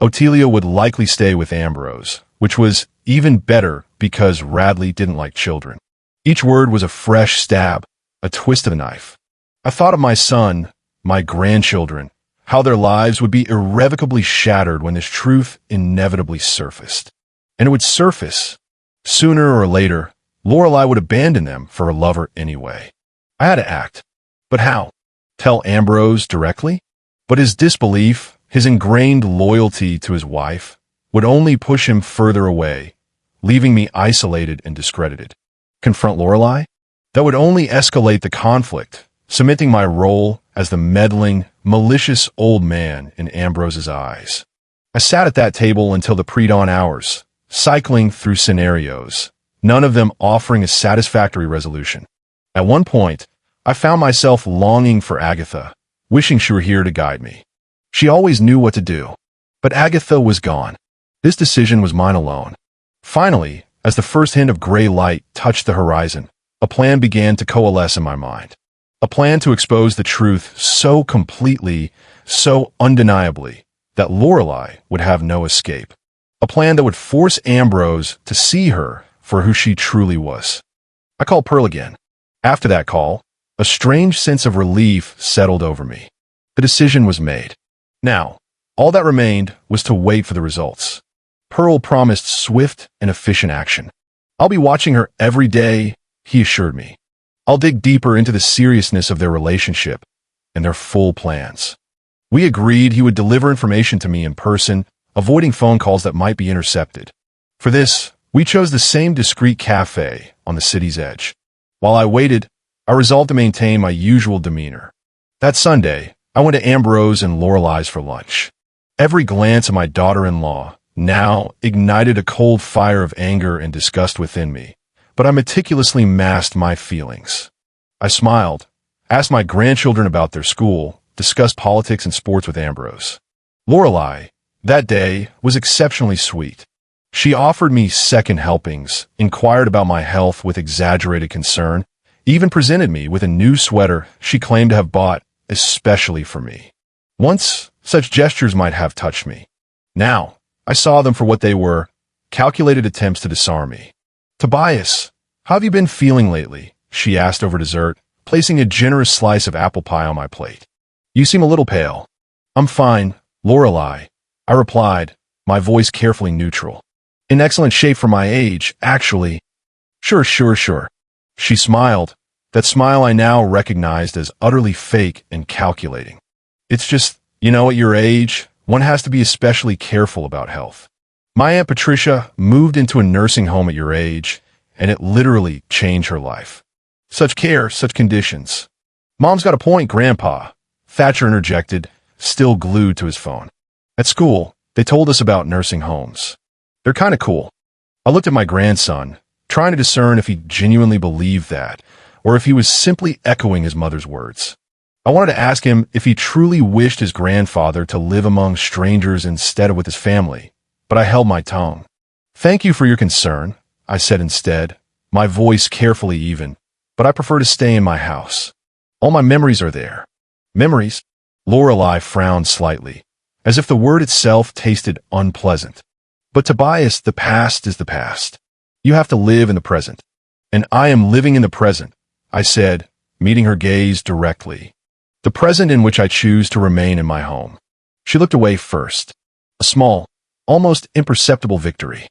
Otelia would likely stay with Ambrose, which was even better because Radley didn't like children. Each word was a fresh stab, a twist of the knife. I thought of my son, my grandchildren, how their lives would be irrevocably shattered when this truth inevitably surfaced. And it would surface. Sooner or later, Lorelei would abandon them for her lover anyway. I had to act. But how? Tell Ambrose directly? But his disbelief, his ingrained loyalty to his wife, would only push him further away, leaving me isolated and discredited. Confront Lorelei? That would only escalate the conflict, cementing my role as the meddling, malicious old man in Ambrose's eyes. I sat at that table until the pre-dawn hours, cycling through scenarios, none of them offering a satisfactory resolution. At one point, I found myself longing for Agatha, wishing she were here to guide me. She always knew what to do, but Agatha was gone. This decision was mine alone. Finally, as the first hint of gray light touched the horizon, a plan began to coalesce in my mind. A plan to expose the truth so completely, so undeniably, that Lorelei would have no escape. A plan that would force Ambrose to see her for who she truly was. I called Pearl again. After that call, a strange sense of relief settled over me. The decision was made. Now, all that remained was to wait for the results. Pearl promised swift and efficient action. "I'll be watching her every day," he assured me. "I'll dig deeper into the seriousness of their relationship and their full plans." We agreed he would deliver information to me in person, avoiding phone calls that might be intercepted. For this, we chose the same discreet cafe on the city's edge. While I waited, I resolved to maintain my usual demeanor. That Sunday, I went to Ambrose and Lorelai's for lunch. Every glance of my daughter-in-law now ignited a cold fire of anger and disgust within me, but I meticulously masked my feelings. I smiled, asked my grandchildren about their school, discussed politics and sports with Ambrose. Lorelai, that day, was exceptionally sweet. She offered me second helpings, inquired about my health with exaggerated concern, even presented me with a new sweater she claimed to have bought especially for me. Once, such gestures might have touched me. Now, I saw them for what they were, calculated attempts to disarm me. "Tobias, how have you been feeling lately?" she asked over dessert, placing a generous slice of apple pie on my plate. "You seem a little pale." "I'm fine, Lorelai," I replied, my voice carefully neutral. "In excellent shape for my age, actually." Sure. She smiled, that smile I now recognized as utterly fake and calculating. "It's just, at your age, one has to be especially careful about health. My Aunt Patricia moved into a nursing home at your age, and it literally changed her life. Such care, such conditions." "Mom's got a point, Grandpa," Thatcher interjected, still glued to his phone. "At school, they told us about nursing homes. They're kind of cool." I looked at my grandson, trying to discern if he genuinely believed that, or if he was simply echoing his mother's words. I wanted to ask him if he truly wished his grandfather to live among strangers instead of with his family, but I held my tongue. "Thank you for your concern," I said instead, my voice carefully even, "but I prefer to stay in my house. All my memories are there." "Memories?" Lorelai frowned slightly, as if the word itself tasted unpleasant. "But Tobias, the past is the past. You have to live in the present." "And I am living in the present," I said, meeting her gaze directly. "The present in which I choose to remain in my home." She looked away first. A small, almost imperceptible victory.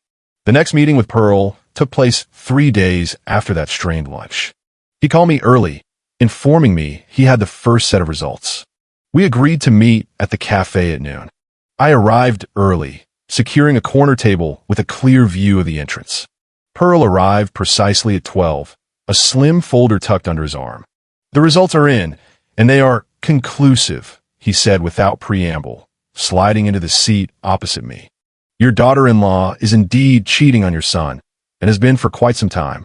The next meeting with Pearl took place 3 days after that strained lunch. He called me early, informing me he had the first set of results. We agreed to meet at the cafe at noon. I arrived early, securing a corner table with a clear view of the entrance. Pearl arrived precisely at 12, a slim folder tucked under his arm. "The results are in, and they are conclusive," he said without preamble, sliding into the seat opposite me. "Your daughter-in-law is indeed cheating on your son, and has been for quite some time."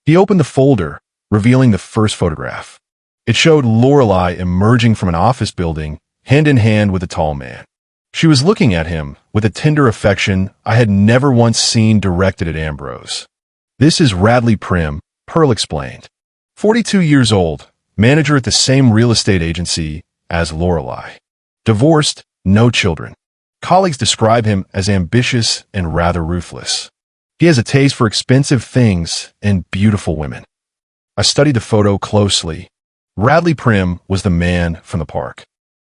He opened the folder, revealing the first photograph. It showed Lorelai emerging from an office building, hand in hand with a tall man. She was looking at him with a tender affection I had never once seen directed at Ambrose. "This is Radley Prim," Pearl explained. 42 years old, manager at the same real estate agency as Lorelai. Divorced, no children. Colleagues describe him as ambitious and rather ruthless. He has a taste for expensive things and beautiful women. I studied the photo closely. Radley Prim was the man from the park.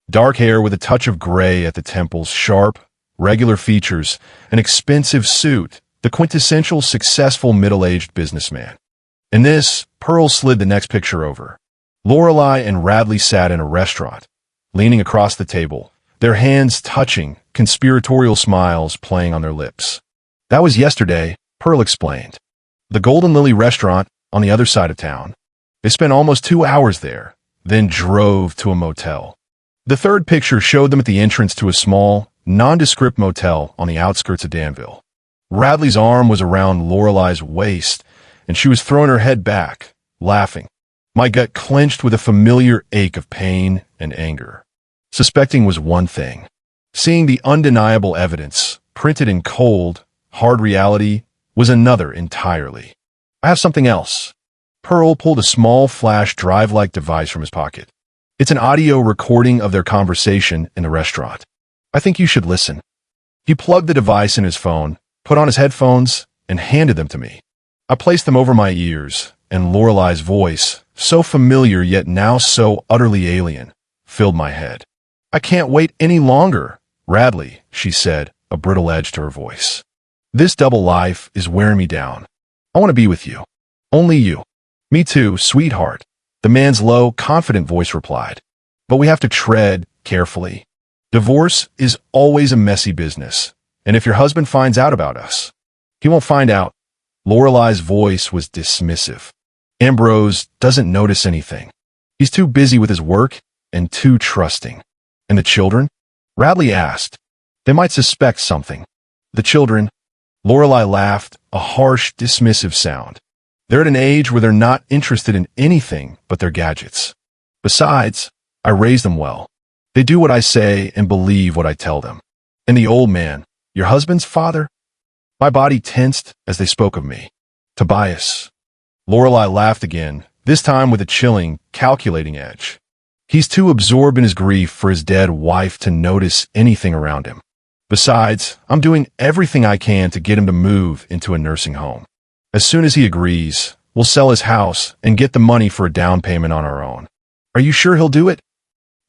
Dark hair with a touch of gray at the temples, sharp, regular features, an expensive suit, the quintessential successful middle-aged businessman. In this, Pearl slid the next picture over. Lorelai and Radley sat in a restaurant, leaning across the table, their hands touching, conspiratorial smiles playing on their lips. "That was yesterday," Pearl explained. "The Golden Lily restaurant on the other side of town. They spent almost 2 hours there, then drove to a motel." The third picture showed them at the entrance to a small, nondescript motel on the outskirts of Danville. Radley's arm was around Lorelai's waist, and she was throwing her head back, laughing. My gut clenched with a familiar ache of pain and anger. Suspecting was one thing. Seeing the undeniable evidence, printed in cold, hard reality, was another entirely. "I have something else." Pearl pulled a small flash drive-like device from his pocket. "It's an audio recording of their conversation in the restaurant. I think you should listen." He plugged the device in his phone, put on his headphones, and handed them to me. I placed them over my ears, and Lorelai's voice, so familiar yet now so utterly alien, filled my head. "I can't wait any longer, Radley," she said, a brittle edge to her voice. "This double life is wearing me down. I want to be with you. Only you." "Me too, sweetheart," the man's low, confident voice replied. "But we have to tread carefully. Divorce is always a messy business, and if your husband finds out about us, he won't find out." Lorelai's voice was dismissive. "Ambrose doesn't notice anything. He's too busy with his work and too trusting." And the children? Radley asked. They might suspect something. The children? Lorelei laughed, a harsh, dismissive sound. They're at an age where they're not interested in anything but their gadgets. Besides, I raised them well. They do what I say and believe what I tell them. And the old man, your husband's father? My body tensed as they spoke of me. Tobias. Lorelei laughed again, this time with a chilling, calculating edge. He's too absorbed in his grief for his dead wife to notice anything around him. Besides, I'm doing everything I can to get him to move into a nursing home. As soon as he agrees, we'll sell his house and get the money for a down payment on our own. Are you sure he'll do it?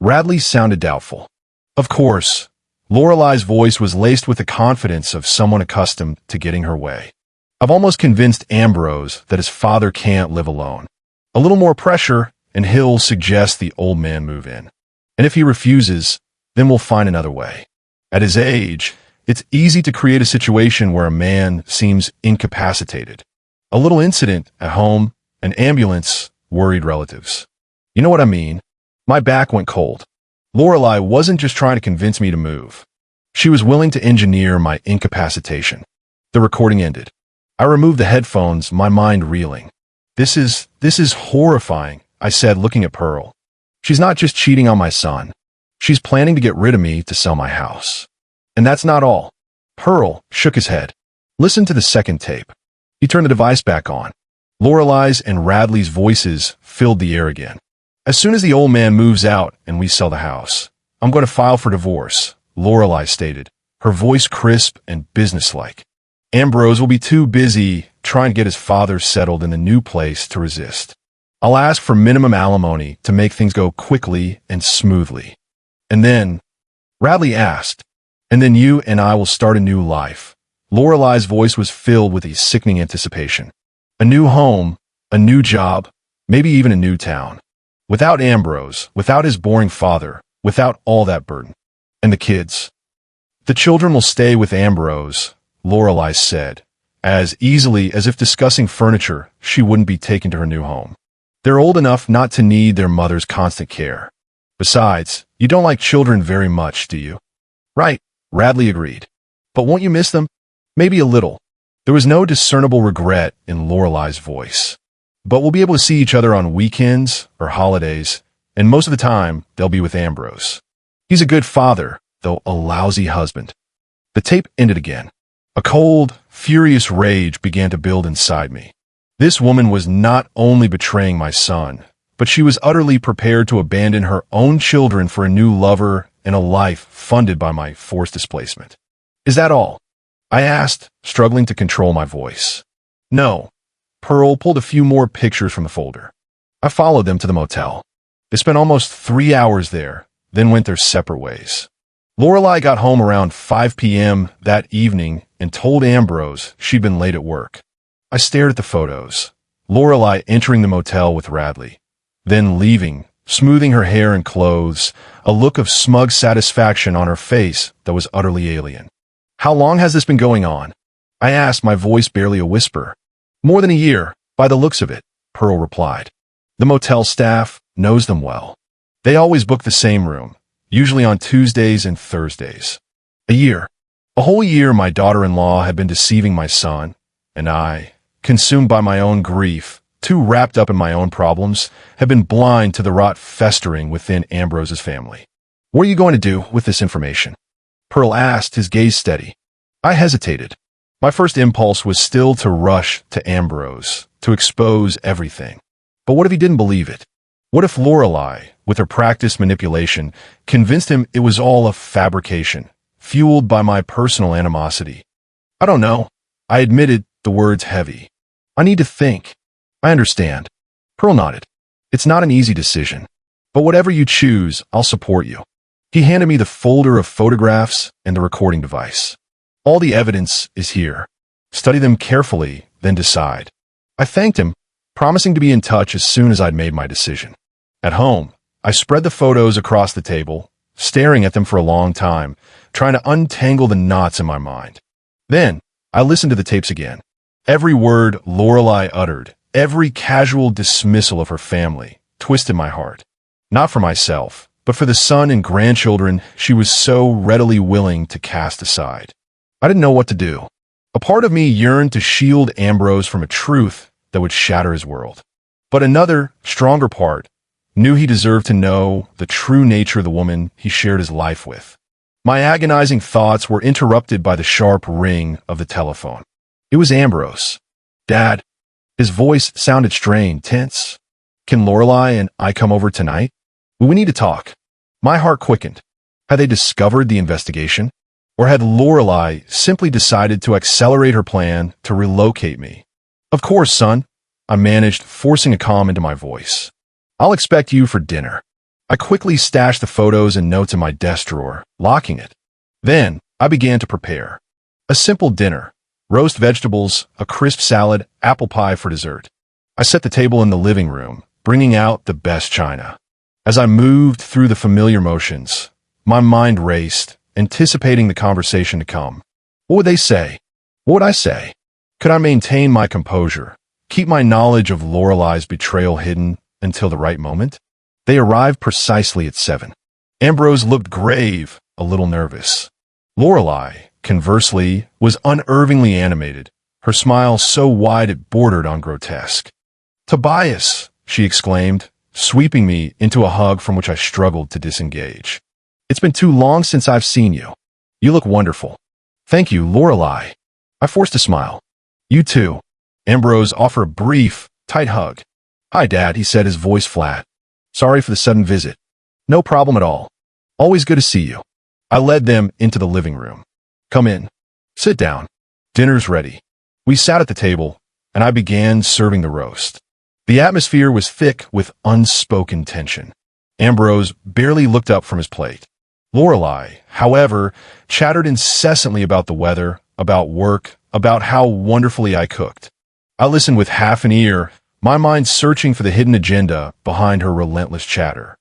Radley sounded doubtful. Of course. Lorelei's voice was laced with the confidence of someone accustomed to getting her way. I've almost convinced Ambrose that his father can't live alone. A little more pressure, and he'll suggest the old man move in. And if he refuses, then we'll find another way. At his age, it's easy to create a situation where a man seems incapacitated. A little incident at home, an ambulance, worried relatives. You know what I mean? My back went cold. Lorelei wasn't just trying to convince me to move. She was willing to engineer my incapacitation. The recording ended. I removed the headphones, my mind reeling. This is horrifying, I said, looking at Pearl. She's not just cheating on my son. She's planning to get rid of me to sell my house. And that's not all. Pearl shook his head. Listen to the second tape. He turned the device back on. Lorelei's and Radley's voices filled the air again. As soon as the old man moves out and we sell the house, I'm going to file for divorce, Lorelei stated, her voice crisp and businesslike. Ambrose will be too busy trying to get his father settled in the new place to resist. I'll ask for minimum alimony to make things go quickly and smoothly. And then, Radley asked, and then you and I will start a new life. Lorelei's voice was filled with a sickening anticipation. A new home, a new job, maybe even a new town. Without Ambrose, without his boring father, without all that burden. And the kids? The children will stay with Ambrose, Lorelei said, as easily as if discussing furniture she wouldn't be taken to her new home. They're old enough not to need their mother's constant care. Besides, you don't like children very much, do you? Right, Radley agreed. But won't you miss them? Maybe a little. There was no discernible regret in Lorelei's voice. But we'll be able to see each other on weekends or holidays, and most of the time, they'll be with Ambrose. He's a good father, though a lousy husband. The tape ended again. A cold, furious rage began to build inside me. This woman was not only betraying my son, but she was utterly prepared to abandon her own children for a new lover and a life funded by my forced displacement. Is that all? I asked, struggling to control my voice. No. Pearl pulled a few more pictures from the folder. I followed them to the motel. They spent almost 3 hours there, then went their separate ways. Lorelei got home around 5 p.m. that evening and told Ambrose she'd been late at work. I stared at the photos. Lorelei entering the motel with Radley, then leaving, smoothing her hair and clothes, a look of smug satisfaction on her face that was utterly alien. How long has this been going on? I asked, my voice barely a whisper. More than a year, by the looks of it, Pearl replied. The motel staff knows them well. They always book the same room, usually on Tuesdays and Thursdays. A year. A whole year my daughter-in-law had been deceiving my son, and I, consumed by my own grief, too wrapped up in my own problems, had been blind to the rot festering within Ambrose's family. What are you going to do with this information? Pearl asked, his gaze steady. I hesitated. My first impulse was still to rush to Ambrose, to expose everything. But what if he didn't believe it? What if Lorelei, with her practiced manipulation, convinced him it was all a fabrication, fueled by my personal animosity? I don't know. I admitted, the words heavy. I need to think. I understand. Pearl nodded. It's not an easy decision. But whatever you choose, I'll support you. He handed me the folder of photographs and the recording device. All the evidence is here. Study them carefully, then decide. I thanked him, promising to be in touch as soon as I'd made my decision. At home, I spread the photos across the table, staring at them for a long time, trying to untangle the knots in my mind. Then, I listened to the tapes again. Every word Lorelei uttered, every casual dismissal of her family, twisted my heart. Not for myself, but for the son and grandchildren she was so readily willing to cast aside. I didn't know what to do. A part of me yearned to shield Ambrose from a truth that would shatter his world. But another, stronger part knew he deserved to know the true nature of the woman he shared his life with. My agonizing thoughts were interrupted by the sharp ring of the telephone. It was Ambrose. "Dad." His voice sounded strained, tense. "Can Lorelai and I come over tonight? We need to talk." My heart quickened. Had they discovered the investigation? Or had Lorelai simply decided to accelerate her plan to relocate me? "Of course, son," I managed, forcing a calm into my voice. "I'll expect you for dinner." I quickly stashed the photos and notes in my desk drawer, locking it. Then I began to prepare. A simple dinner: roast vegetables, a crisp salad, apple pie for dessert. I set the table in the living room, bringing out the best china. As I moved through the familiar motions, my mind raced, anticipating the conversation to come. What would they say? What would I say? Could I maintain my composure, keep my knowledge of Lorelai's betrayal hidden until the right moment? They arrived precisely at 7. Ambrose looked grave, a little nervous. Lorelai, conversely, was unnervingly animated, her smile so wide it bordered on grotesque. "Tobias," she exclaimed, sweeping me into a hug from which I struggled to disengage. "It's been too long since I've seen you. You look wonderful." "Thank you, Lorelai." I forced a smile. "You too." Ambrose offered a brief, tight hug. "Hi, Dad," he said, his voice flat. "Sorry for the sudden visit." "No problem at all. Always good to see you." I led them into the living room. "Come in. Sit down. Dinner's ready." We sat at the table, and I began serving the roast. The atmosphere was thick with unspoken tension. Ambrose barely looked up from his plate. Lorelai, however, chattered incessantly about the weather, about work, about how wonderfully I cooked. I listened with half an ear, my mind searching for the hidden agenda behind her relentless chatter.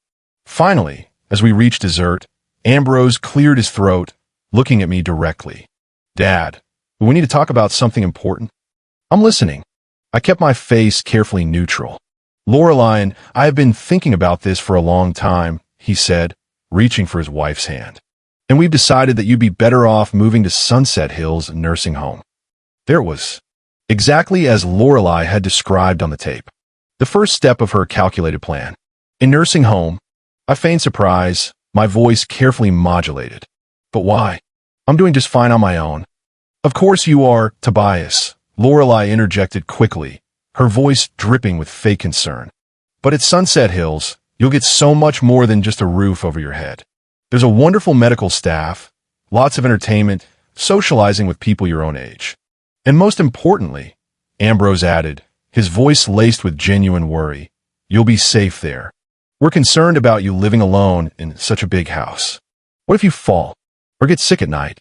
Finally, as we reached dessert, Ambrose cleared his throat, looking at me directly. "Dad, we need to talk about something important." "I'm listening." I kept my face carefully neutral. "Lorelai and I have been thinking about this for a long time," he said, reaching for his wife's hand. "And we've decided that you'd be better off moving to Sunset Hills nursing home." There it was, exactly as Lorelai had described on the tape. The first step of her calculated plan. A nursing home. I feigned surprise, my voice carefully modulated. "But why? I'm doing just fine on my own." "Of course you are, Tobias," Lorelai interjected quickly, her voice dripping with fake concern. "But at Sunset Hills, you'll get so much more than just a roof over your head. There's a wonderful medical staff, lots of entertainment, socializing with people your own age. And most importantly," Ambrose added, his voice laced with genuine worry, "you'll be safe there. We're concerned about you living alone in such a big house. What if you fall or get sick at night?"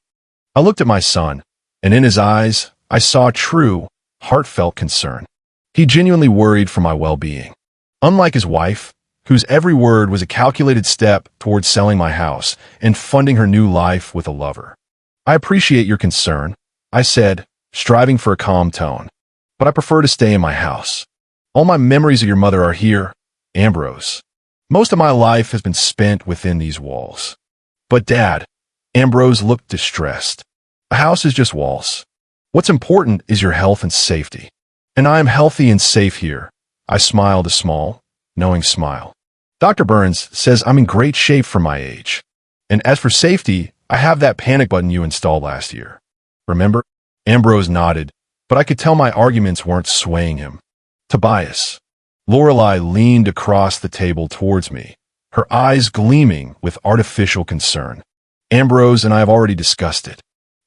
I looked at my son, and in his eyes, I saw true, heartfelt concern. He genuinely worried for my well-being. Unlike his wife, whose every word was a calculated step towards selling my house and funding her new life with a lover. "I appreciate your concern," I said, striving for a calm tone, "but I prefer to stay in my house. All my memories of your mother are here, Ambrose. Most of my life has been spent within these walls." "But Dad," Ambrose looked distressed, "a house is just walls. What's important is your health and safety. And I am healthy and safe here." I smiled a small, knowing smile. "Dr. Burns says I'm in great shape for my age. And as for safety, I have that panic button you installed last year. Remember?" Ambrose nodded, but I could tell my arguments weren't swaying him. "Tobias." Lorelai leaned across the table towards me, her eyes gleaming with artificial concern. "Ambrose and I have already discussed it.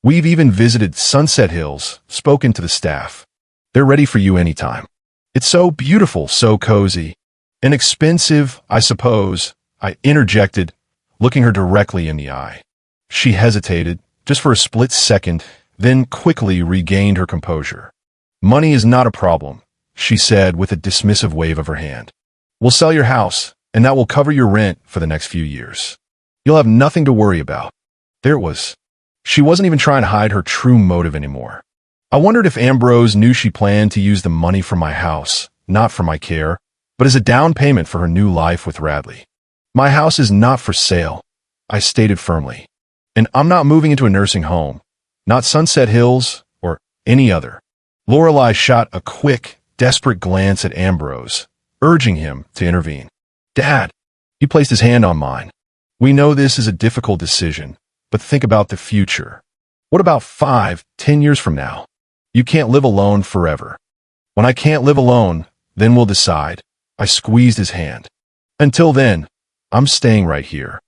We've even visited Sunset Hills, spoken to the staff. They're ready for you anytime. It's so beautiful, so cozy. Inexpensive, I suppose," I interjected, looking her directly in the eye. She hesitated, just for a split second, then quickly regained her composure. "Money is not a problem," she said with a dismissive wave of her hand. "We'll sell your house, and that will cover your rent for the next few years. You'll have nothing to worry about." There it was. She wasn't even trying to hide her true motive anymore. I wondered if Ambrose knew she planned to use the money from my house, not for my care, but as a down payment for her new life with Radley. My house is not for sale, I stated firmly. And I'm not moving into a nursing home, not Sunset Hills or any other. Lorelei shot a quick, desperate glance at Ambrose, urging him to intervene. Dad, he placed his hand on mine. We know this is a difficult decision, but think about the future. What about 5, 10 years from now? You can't live alone forever. When I can't live alone, then we'll decide. I squeezed his hand. Until then, I'm staying right here.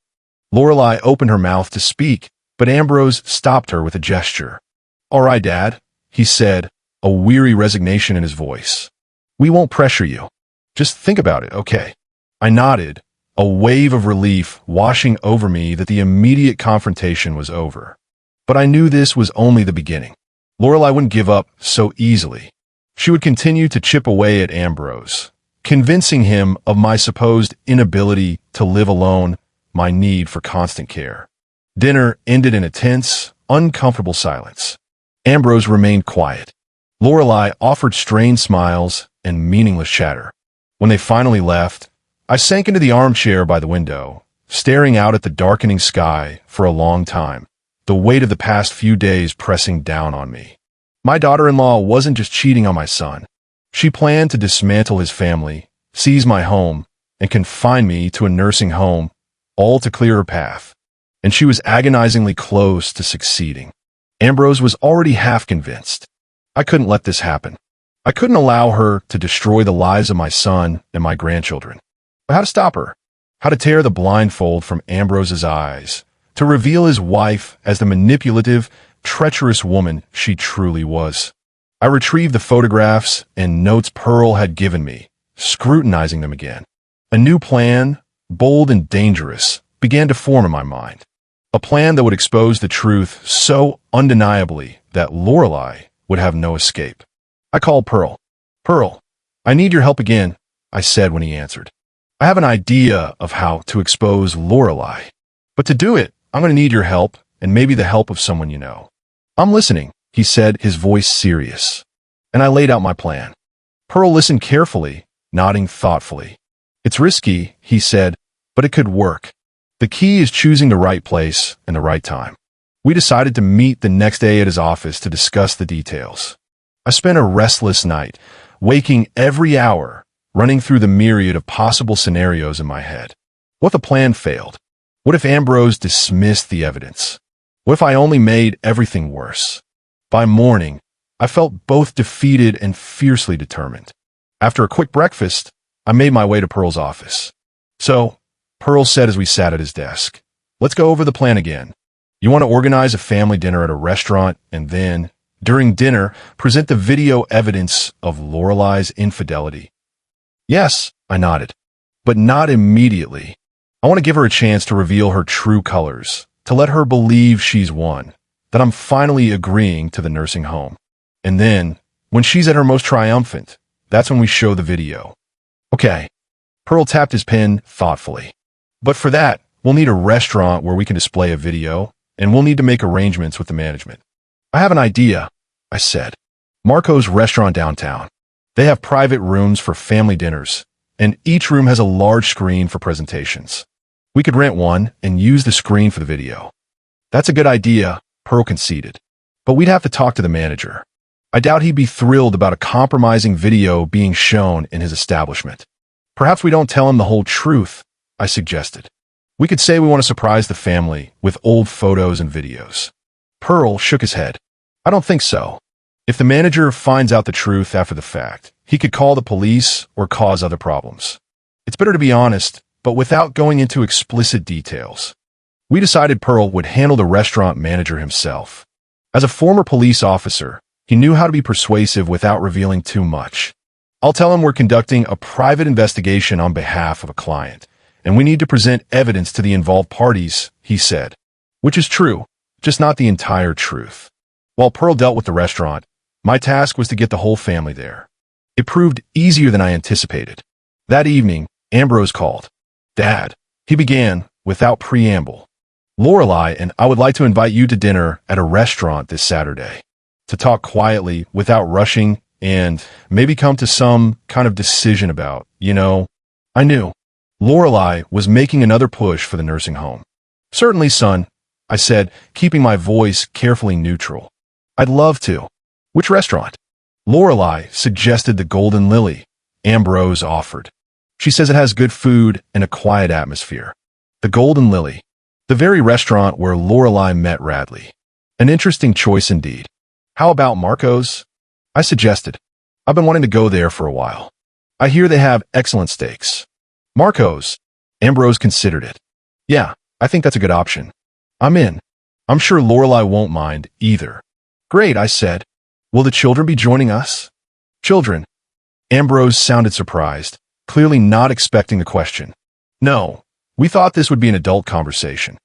Lorelei opened her mouth to speak, but Ambrose stopped her with a gesture. All right, Dad, he said, a weary resignation in his voice. We won't pressure you. Just think about it, okay? I nodded, a wave of relief washing over me that the immediate confrontation was over. But I knew this was only the beginning. Lorelei wouldn't give up so easily. She would continue to chip away at Ambrose, convincing him of my supposed inability to live alone, my need for constant care. Dinner ended in a tense, uncomfortable silence. Ambrose remained quiet. Lorelei offered strained smiles and meaningless chatter. When they finally left, I sank into the armchair by the window, staring out at the darkening sky for a long time, the weight of the past few days pressing down on me. My daughter-in-law wasn't just cheating on my son. She planned to dismantle his family, seize my home, and confine me to a nursing home, all to clear her path. And she was agonizingly close to succeeding. Ambrose was already half convinced. I couldn't let this happen. I couldn't allow her to destroy the lives of my son and my grandchildren. But how to stop her? How to tear the blindfold from Ambrose's eyes, to reveal his wife as the manipulative, treacherous woman she truly was. I retrieved the photographs and notes Pearl had given me, scrutinizing them again. A new plan, bold and dangerous, began to form in my mind. A plan that would expose the truth so undeniably that Lorelei would have no escape. I called Pearl. Pearl, I need your help again, I said when he answered. I have an idea of how to expose Lorelei. But to do it, I'm going to need your help and maybe the help of someone you know. I'm listening, he said, his voice serious. And I laid out my plan. Pearl listened carefully, nodding thoughtfully. It's risky, he said, but it could work. The key is choosing the right place and the right time. We decided to meet the next day at his office to discuss the details. I spent a restless night, waking every hour, running through the myriad of possible scenarios in my head. What if the plan failed? What if Ambrose dismissed the evidence? What if I only made everything worse? By morning, I felt both defeated and fiercely determined. After a quick breakfast, I made my way to Pearl's office. So, Pearl said as we sat at his desk, let's go over the plan again. You want to organize a family dinner at a restaurant and then, during dinner, present the video evidence of Lorelei's infidelity. Yes, I nodded, but not immediately. I want to give her a chance to reveal her true colors, to let her believe she's won, that I'm finally agreeing to the nursing home. And then, when she's at her most triumphant, that's when we show the video. Okay. Pearl tapped his pen thoughtfully. But for that, we'll need a restaurant where we can display a video, and we'll need to make arrangements with the management. I have an idea, I said. Marco's restaurant downtown. They have private rooms for family dinners, and each room has a large screen for presentations. We could rent one and use the screen for the video. That's a good idea, Pearl conceded. But we'd have to talk to the manager. I doubt he'd be thrilled about a compromising video being shown in his establishment. Perhaps we don't tell him the whole truth, I suggested. We could say we want to surprise the family with old photos and videos. Pearl shook his head. I don't think so. If the manager finds out the truth after the fact, he could call the police or cause other problems. It's better to be honest, but without going into explicit details. We decided Pearl would handle the restaurant manager himself. As a former police officer, he knew how to be persuasive without revealing too much. I'll tell him we're conducting a private investigation on behalf of a client, and we need to present evidence to the involved parties, he said. Which is true, just not the entire truth. While Pearl dealt with the restaurant, my task was to get the whole family there. It proved easier than I anticipated. That evening, Ambrose called. Dad, he began, without preamble. Lorelei and I would like to invite you to dinner at a restaurant this Saturday. To talk quietly, without rushing, and maybe come to some kind of decision about, I knew. Lorelei was making another push for the nursing home. Certainly, son, I said, keeping my voice carefully neutral. I'd love to. Which restaurant? Lorelei suggested the Golden Lily. Ambrose offered. She says it has good food and a quiet atmosphere. The Golden Lily. The very restaurant where Lorelei met Radley. An interesting choice indeed. How about Marco's? I suggested. I've been wanting to go there for a while. I hear they have excellent steaks. Marco's. Ambrose considered it. Yeah, I think that's a good option. I'm in. I'm sure Lorelei won't mind either. Great, I said. Will the children be joining us? Children. Ambrose sounded surprised, clearly not expecting the question. No, we thought this would be an adult conversation.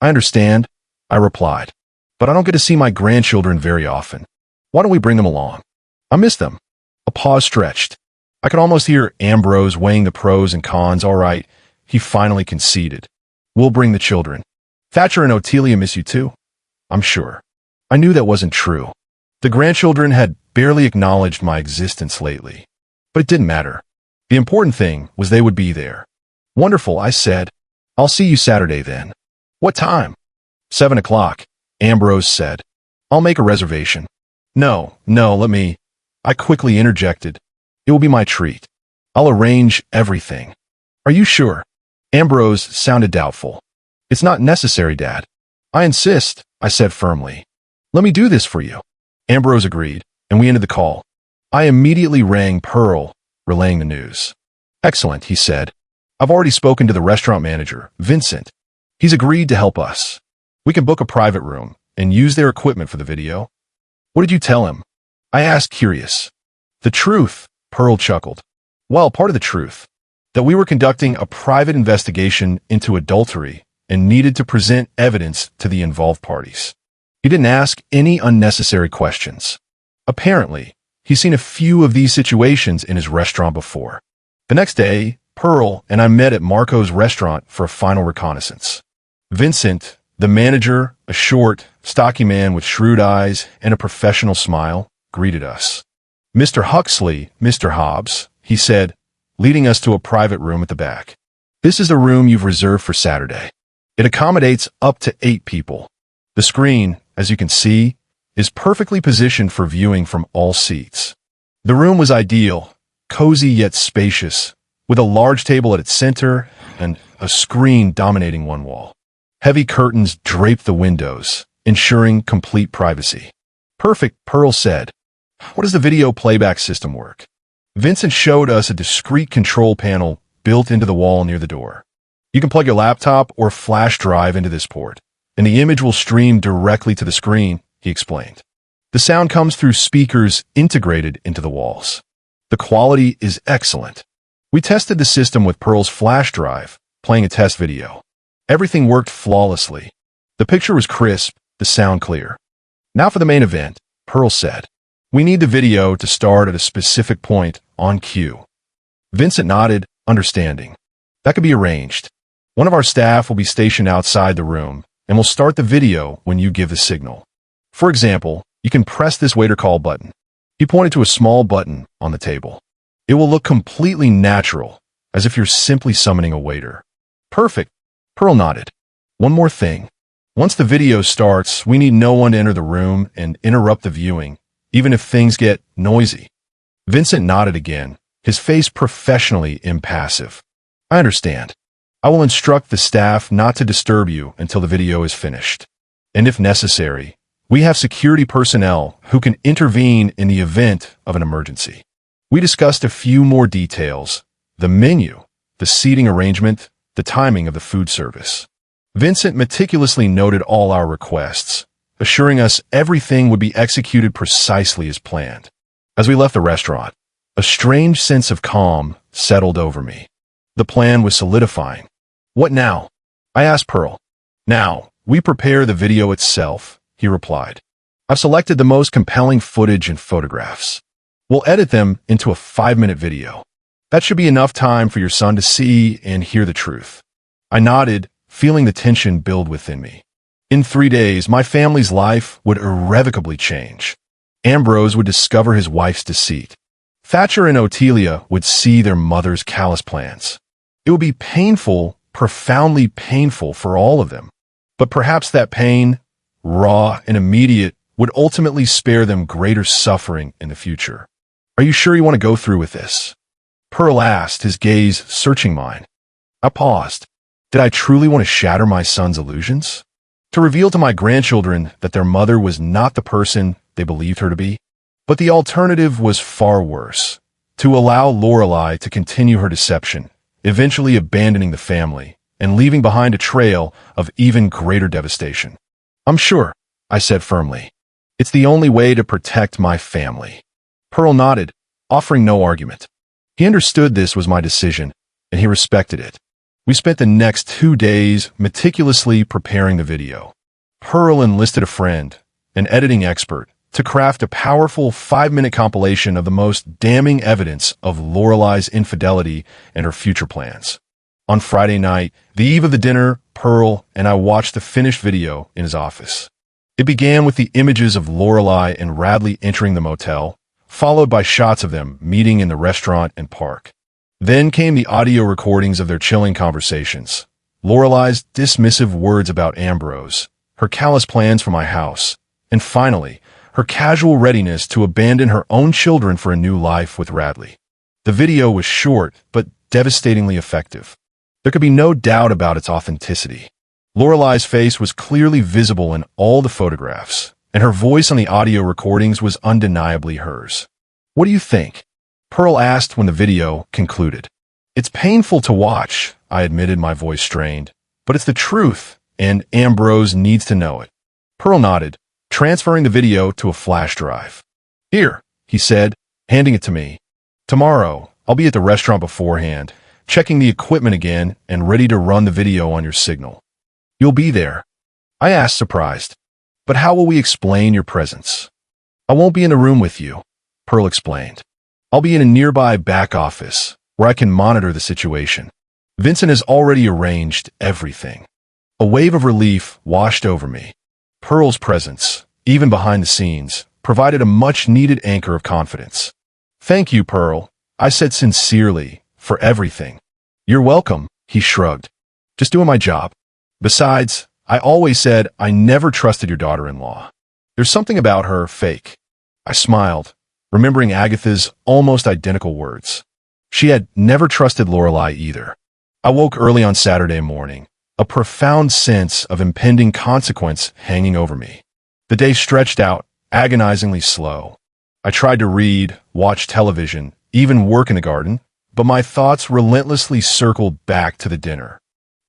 I understand, I replied. But I don't get to see my grandchildren very often. Why don't we bring them along? I miss them. A pause stretched. I could almost hear Ambrose weighing the pros and cons. All right, he finally conceded. We'll bring the children. Thatcher and Otelia miss you too? I'm sure. I knew that wasn't true. The grandchildren had barely acknowledged my existence lately. But it didn't matter. The important thing was they would be there. Wonderful, I said. I'll see you Saturday then. What time? 7 o'clock, Ambrose said. I'll make a reservation. No, let me. I quickly interjected. It will be my treat. I'll arrange everything. Are you sure? Ambrose sounded doubtful. It's not necessary, Dad. I insist, I said firmly. Let me do this for you. Ambrose agreed, and we ended the call. I immediately rang Pearl, relaying the news. Excellent, he said. I've already spoken to the restaurant manager, Vincent. He's agreed to help us. We can book a private room and use their equipment for the video. What did you tell him? I asked, curious. The truth, Pearl chuckled. Well, part of the truth. That we were conducting a private investigation into adultery and needed to present evidence to the involved parties. He didn't ask any unnecessary questions. Apparently, he's seen a few of these situations in his restaurant before. The next day, Pearl and I met at Marco's restaurant for a final reconnaissance. Vincent, the manager, a short, stocky man with shrewd eyes and a professional smile, greeted us. Mr. Huxley, Mr. Hobbs, he said, leading us to a private room at the back. This is the room you've reserved for Saturday. It accommodates up to 8 people. The screen, as you can see, is perfectly positioned for viewing from all seats. The room was ideal, cozy yet spacious, with a large table at its center and a screen dominating one wall. Heavy curtains draped the windows, ensuring complete privacy. Perfect, Pearl said. What does the video playback system work? Vincent showed us a discrete control panel built into the wall near the door. You can plug your laptop or flash drive into this port, and the image will stream directly to the screen, he explained. The sound comes through speakers integrated into the walls. The quality is excellent. We tested the system with Pearl's flash drive, playing a test video. Everything worked flawlessly. The picture was crisp, the sound clear. Now for the main event, Pearl said. We need the video to start at a specific point on cue. Vincent nodded, understanding. That could be arranged. One of our staff will be stationed outside the room, and will start the video when you give the signal. For example, you can press this waiter call button. He pointed to a small button on the table. It will look completely natural, as if you're simply summoning a waiter. Perfect, Pearl nodded. One more thing. Once the video starts, we need no one to enter the room and interrupt the viewing, even if things get noisy. Vincent nodded again, his face professionally impassive. I understand. I will instruct the staff not to disturb you until the video is finished. And if necessary, we have security personnel who can intervene in the event of an emergency. We discussed a few more details: the menu, the seating arrangement, the timing of the food service. Vincent meticulously noted all our requests, assuring us everything would be executed precisely as planned. As we left the restaurant, a strange sense of calm settled over me. The plan was solidifying. What now? I asked Pearl. Now, we prepare the video itself, he replied. I've selected the most compelling footage and photographs. We'll edit them into a 5-minute video. That should be enough time for your son to see and hear the truth. I nodded, feeling the tension build within me. In 3 days, my family's life would irrevocably change. Ambrose would discover his wife's deceit. Thatcher and Otelia would see their mother's callous plans. It would be painful, profoundly painful for all of them. But perhaps that pain, raw and immediate, would ultimately spare them greater suffering in the future. Are you sure you want to go through with this? Pearl asked, his gaze searching mine. I paused. Did I truly want to shatter my son's illusions? To reveal to my grandchildren that their mother was not the person they believed her to be? But the alternative was far worse. To allow Lorelei to continue her deception, eventually abandoning the family and leaving behind a trail of even greater devastation. I'm sure, I said firmly. It's the only way to protect my family. Pearl nodded, offering no argument. He understood this was my decision, and he respected it. We spent the next 2 days meticulously preparing the video. Pearl enlisted a friend, an editing expert, to craft a powerful 5-minute compilation of the most damning evidence of Lorelei's infidelity and her future plans. On Friday night, the eve of the dinner, Pearl and I watched the finished video in his office. It began with the images of Lorelei and Radley entering the motel, followed by shots of them meeting in the restaurant and park. Then came the audio recordings of their chilling conversations, Lorelei's dismissive words about Ambrose, her callous plans for my house, and finally, her casual readiness to abandon her own children for a new life with Radley. The video was short, but devastatingly effective. There could be no doubt about its authenticity. Lorelei's face was clearly visible in all the photographs, and her voice on the audio recordings was undeniably hers. What do you think? Pearl asked when the video concluded. It's painful to watch, I admitted, my voice strained, but it's the truth, and Ambrose needs to know it. Pearl nodded, transferring the video to a flash drive. Here, he said, handing it to me. Tomorrow, I'll be at the restaurant beforehand, checking the equipment again and ready to run the video on your signal. You'll be there? I asked, surprised. But how will we explain your presence? I won't be in the room with you, Pearl explained. I'll be in a nearby back office where I can monitor the situation. Vincent has already arranged everything. A wave of relief washed over me. Pearl's presence, even behind the scenes, provided a much-needed anchor of confidence. Thank you, Pearl, I said sincerely, for everything. You're welcome, he shrugged. Just doing my job. Besides, I always said I never trusted your daughter-in-law. There's something about her fake. I smiled, remembering Agatha's almost identical words. She had never trusted Lorelei either. I woke early on Saturday morning, a profound sense of impending consequence hanging over me. The day stretched out, agonizingly slow. I tried to read, watch television, even work in the garden, but my thoughts relentlessly circled back to the dinner.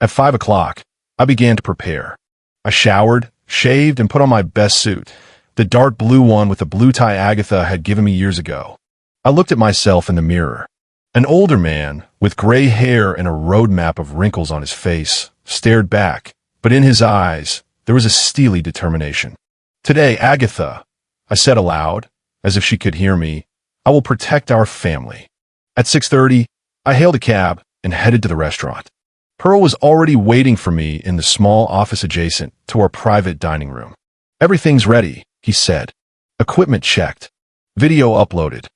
At 5 o'clock, I began to prepare. I showered, shaved, and put on my best suit, the dark blue one with the blue tie Agatha had given me years ago. I looked at myself in the mirror. An older man, with gray hair and a roadmap of wrinkles on his face, stared back, but in his eyes, there was a steely determination. Today, Agatha, I said aloud, as if she could hear me, I will protect our family. At 6:30, I hailed a cab and headed to the restaurant. Pearl was already waiting for me in the small office adjacent to our private dining room. Everything's ready, he said. Equipment checked. Video uploaded.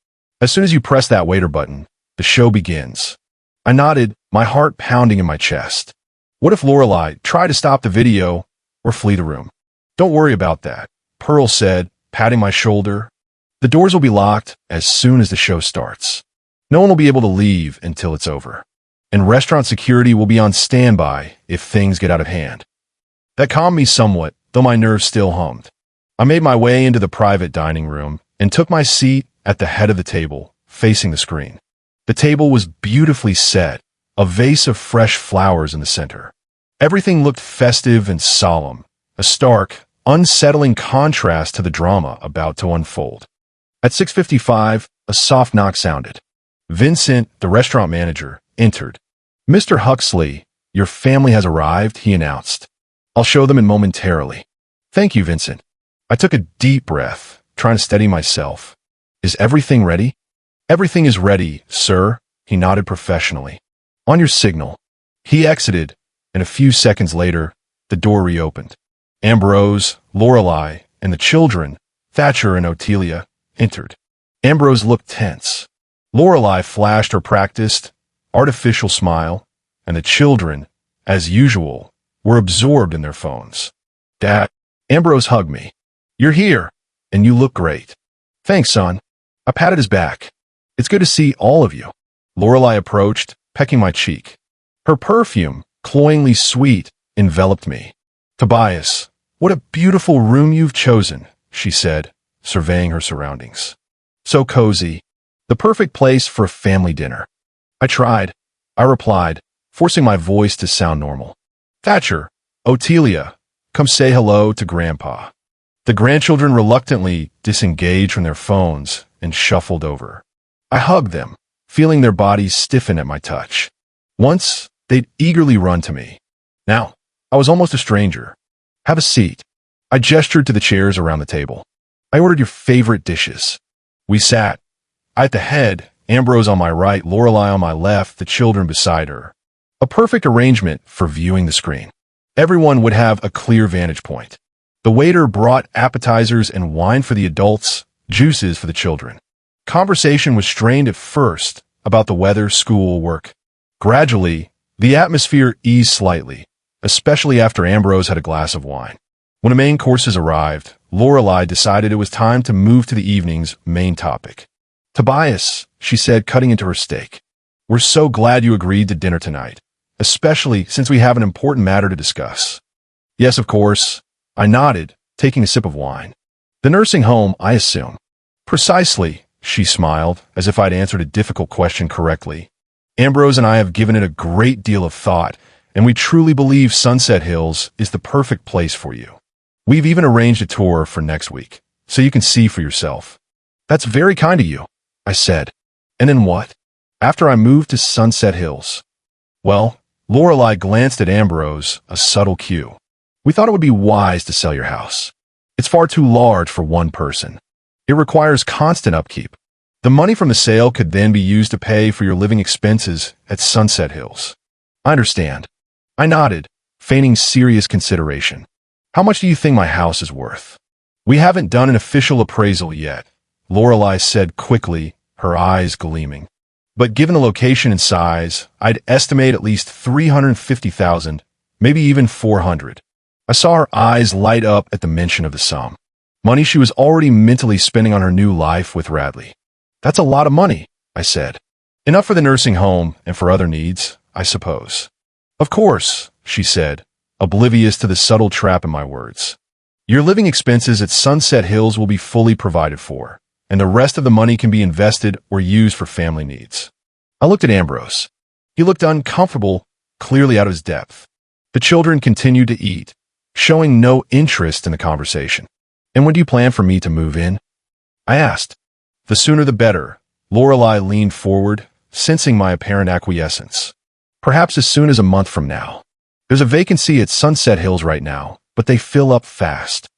As soon as you press that waiter button, the show begins. I nodded, my heart pounding in my chest. What if Lorelei tried to stop the video or flee the room? Don't worry about that, Pearl said, patting my shoulder. The doors will be locked as soon as the show starts. No one will be able to leave until it's over. And restaurant security will be on standby if things get out of hand. That calmed me somewhat, though my nerves still hummed. I made my way into the private dining room and took my seat at the head of the table, facing the screen. The table was beautifully set, a vase of fresh flowers in the center. Everything looked festive and solemn, a stark, unsettling contrast to the drama about to unfold. At 6:55, a soft knock sounded. Vincent, the restaurant manager, entered. Mr. Huxley, your family has arrived, he announced. I'll show them in momentarily. Thank you, Vincent. I took a deep breath, trying to steady myself. Is everything ready? Everything is ready, sir, he nodded professionally. On your signal. He exited, and a few seconds later, the door reopened. Ambrose, Lorelei, and the children, Thatcher and Otelia, entered. Ambrose looked tense. Lorelei flashed her practiced, artificial smile, and the children, as usual, were absorbed in their phones. "Dad," Ambrose hugged me. "You're here, and you look great." "Thanks, son." I patted his back. "It's good to see all of you." Lorelei approached, pecking my cheek. Her perfume, cloyingly sweet, enveloped me. "Tobias, what a beautiful room you've chosen," she said, surveying her surroundings. "So cozy. The perfect place for a family dinner." I tried. I replied, forcing my voice to sound normal. "Thatcher, Otelia, come say hello to Grandpa." The grandchildren reluctantly disengaged from their phones and shuffled over. I hugged them, feeling their bodies stiffen at my touch. Once, they'd eagerly run to me. Now, I was almost a stranger. "Have a seat." I gestured to the chairs around the table. "I ordered your favorite dishes." We sat. I at the head, Ambrose on my right, Lorelei on my left, the children beside her. A perfect arrangement for viewing the screen. Everyone would have a clear vantage point. The waiter brought appetizers and wine for the adults, juices for the children. Conversation was strained at first about the weather, school, work. Gradually, the atmosphere eased slightly, especially after Ambrose had a glass of wine. When the main courses arrived, Lorelei decided it was time to move to the evening's main topic. "Tobias," she said, cutting into her steak, "we're so glad you agreed to dinner tonight, especially since we have an important matter to discuss." "Yes, of course." I nodded, taking a sip of wine. "The nursing home, I assume." "Precisely," she smiled, as if I'd answered a difficult question correctly. "Ambrose and I have given it a great deal of thought, and we truly believe Sunset Hills is the perfect place for you. We've even arranged a tour for next week, so you can see for yourself." "That's very kind of you," I said. "And then what?" "After I moved to Sunset Hills." "Well," Lorelei glanced at Ambrose, a subtle cue. "We thought it would be wise to sell your house. It's far too large for one person. It requires constant upkeep. The money from the sale could then be used to pay for your living expenses at Sunset Hills." "I understand." I nodded, feigning serious consideration. "How much do you think my house is worth?" "We haven't done an official appraisal yet," Lorelei said quickly, her eyes gleaming. "But given the location and size, I'd estimate at least 350,000, maybe even 400. I saw her eyes light up at the mention of the sum. Money she was already mentally spending on her new life with Radley. "That's a lot of money," I said. "Enough for the nursing home and for other needs, I suppose." "Of course," she said, oblivious to the subtle trap in my words. "Your living expenses at Sunset Hills will be fully provided for, and the rest of the money can be invested or used for family needs." I looked at Ambrose. He looked uncomfortable, clearly out of his depth. The children continued to eat, showing no interest in the conversation. "And when do you plan for me to move in?" I asked. "The sooner the better." Lorelei leaned forward, sensing my apparent acquiescence. "Perhaps as soon as a month from now. There's a vacancy at Sunset Hills right now, but they fill up fast."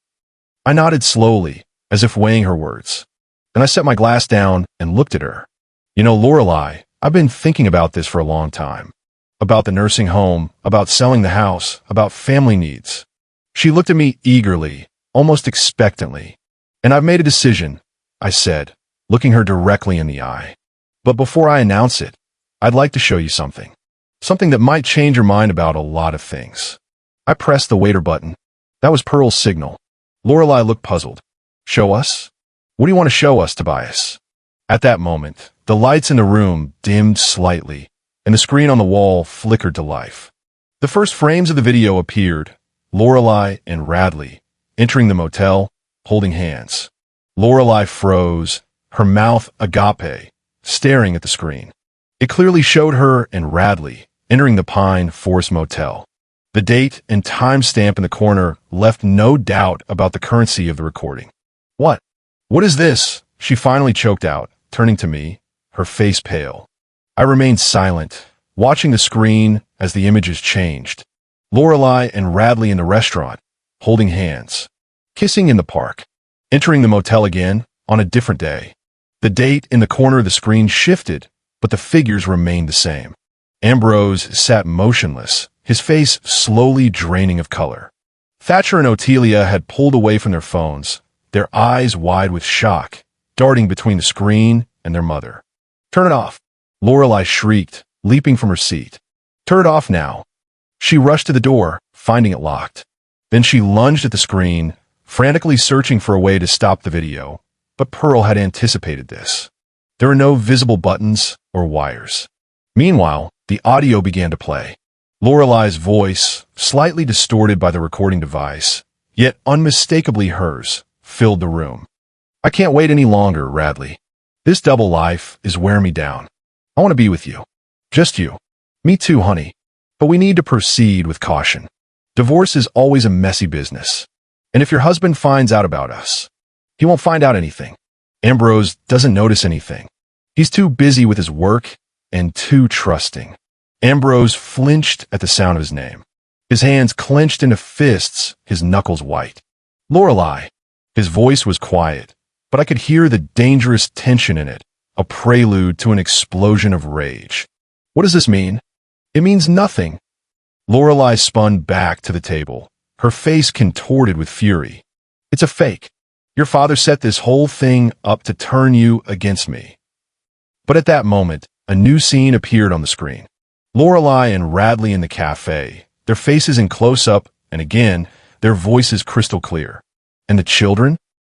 I nodded slowly, as if weighing her words. Then I set my glass down and looked at her. "You know, Lorelei, I've been thinking about this for a long time. About the nursing home, about selling the house, about family needs." She looked at me eagerly, almost expectantly. "And I've made a decision," I said, looking her directly in the eye. "But before I announce it, I'd like to show you something. Something that might change your mind about a lot of things." I pressed the waiter button. That was Pearl's signal. Lorelei looked puzzled. "Show us? What do you want to show us, Tobias?" At that moment, the lights in the room dimmed slightly, and the screen on the wall flickered to life. The first frames of the video appeared, Lorelei and Radley, entering the motel, holding hands. Lorelei froze, her mouth agape, staring at the screen. It clearly showed her and Radley entering the Pine Forest Motel. The date and timestamp in the corner left no doubt about the currency of the recording. "What? What is this?" she finally choked out, turning to me, her face pale. I remained silent, watching the screen as the images changed. Lorelei and Radley in the restaurant, holding hands. Kissing in the park. Entering the motel again, on a different day. The date in the corner of the screen shifted, but the figures remained the same. Ambrose sat motionless, his face slowly draining of color. Thatcher and Otelia had pulled away from their phones, their eyes wide with shock, darting between the screen and their mother. "Turn it off!" Lorelei shrieked, leaping from her seat. Turn it off now. She rushed to the door, finding it locked. Then she lunged at the screen, frantically searching for a way to stop the video. But Pearl had anticipated this. There were no visible buttons or wires. Meanwhile, the audio began to play. Lorelai's voice, slightly distorted by the recording device, yet unmistakably hers, filled the room. I can't wait any longer, Radley. This double life is wearing me down. I want to be with you. Just you. Me too, honey. But we need to proceed with caution. Divorce is always a messy business. And if your husband finds out about us, he won't find out anything. Ambrose doesn't notice anything. He's too busy with his work and too trusting. Ambrose flinched at the sound of his name. His hands clenched into fists, his knuckles white. Lorelai. His voice was quiet, but I could hear the dangerous tension in it, a prelude to an explosion of rage. What does this mean? It means nothing. Lorelai spun back to the table, her face contorted with fury. It's a fake. Your father set this whole thing up to turn you against me. But at that moment, a new scene appeared on the screen. Lorelai and Radley in the cafe, their faces in close-up, and again, their voices crystal clear. And the children?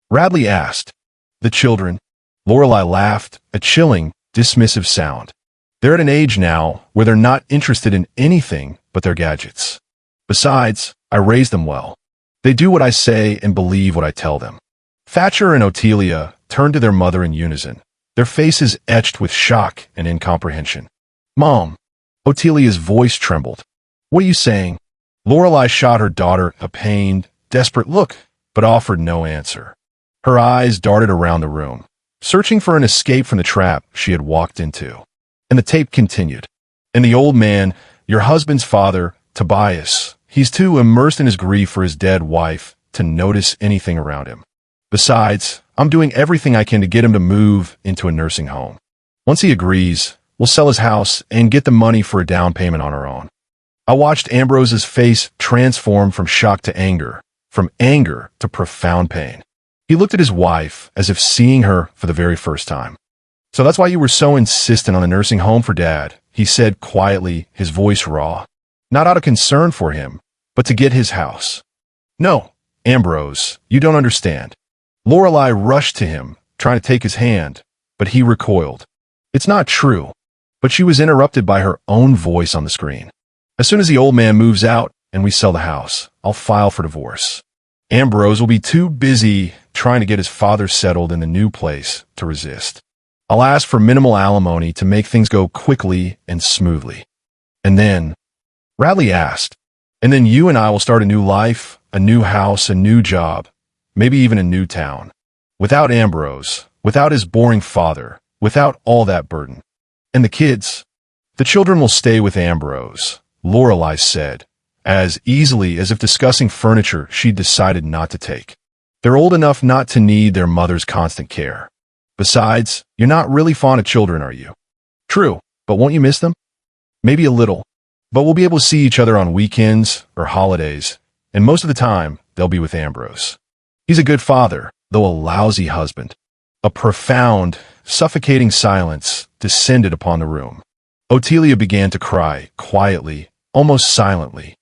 Radley asked. The children? Lorelai laughed, a chilling, dismissive sound. They're at an age now where they're not interested in anything but their gadgets. Besides, I raised them well. They do what I say and believe what I tell them. Thatcher and Otelia turned to their mother in unison, their faces etched with shock and incomprehension. Mom. Otelia's voice trembled. What are you saying? Lorelai shot her daughter a pained, desperate look, but offered no answer. Her eyes darted around the room, searching for an escape from the trap she had walked into. And the tape continued. And the old man, your husband's father, Tobias, he's too immersed in his grief for his dead wife to notice anything around him. Besides, I'm doing everything I can to get him to move into a nursing home. Once he agrees, we'll sell his house and get the money for a down payment on our own. I watched Ambrose's face transform from shock to anger, from anger to profound pain. He looked at his wife as if seeing her for the very first time. So that's why you were so insistent on a nursing home for Dad, he said quietly, his voice raw. Not out of concern for him, but to get his house. No, Ambrose, you don't understand. Lorelai rushed to him, trying to take his hand, but he recoiled. It's not true. But she was interrupted by her own voice on the screen. As soon as the old man moves out and we sell the house, I'll file for divorce. Ambrose will be too busy trying to get his father settled in the new place to resist. I'll ask for minimal alimony to make things go quickly and smoothly. And then, Radley asked, and then you and I will start a new life, a new house, a new job, maybe even a new town. Without Ambrose, without his boring father, without all that burden. And the kids? The children will stay with Ambrose, Lorelai said, as easily as if discussing furniture she'd decided not to take. They're old enough not to need their mother's constant care. Besides, you're not really fond of children, are you? True, but won't you miss them? Maybe a little. But we'll be able to see each other on weekends or holidays, and most of the time, they'll be with Ambrose. He's a good father, though a lousy husband. A profound, suffocating silence descended upon the room. Otelia began to cry, quietly, almost silently.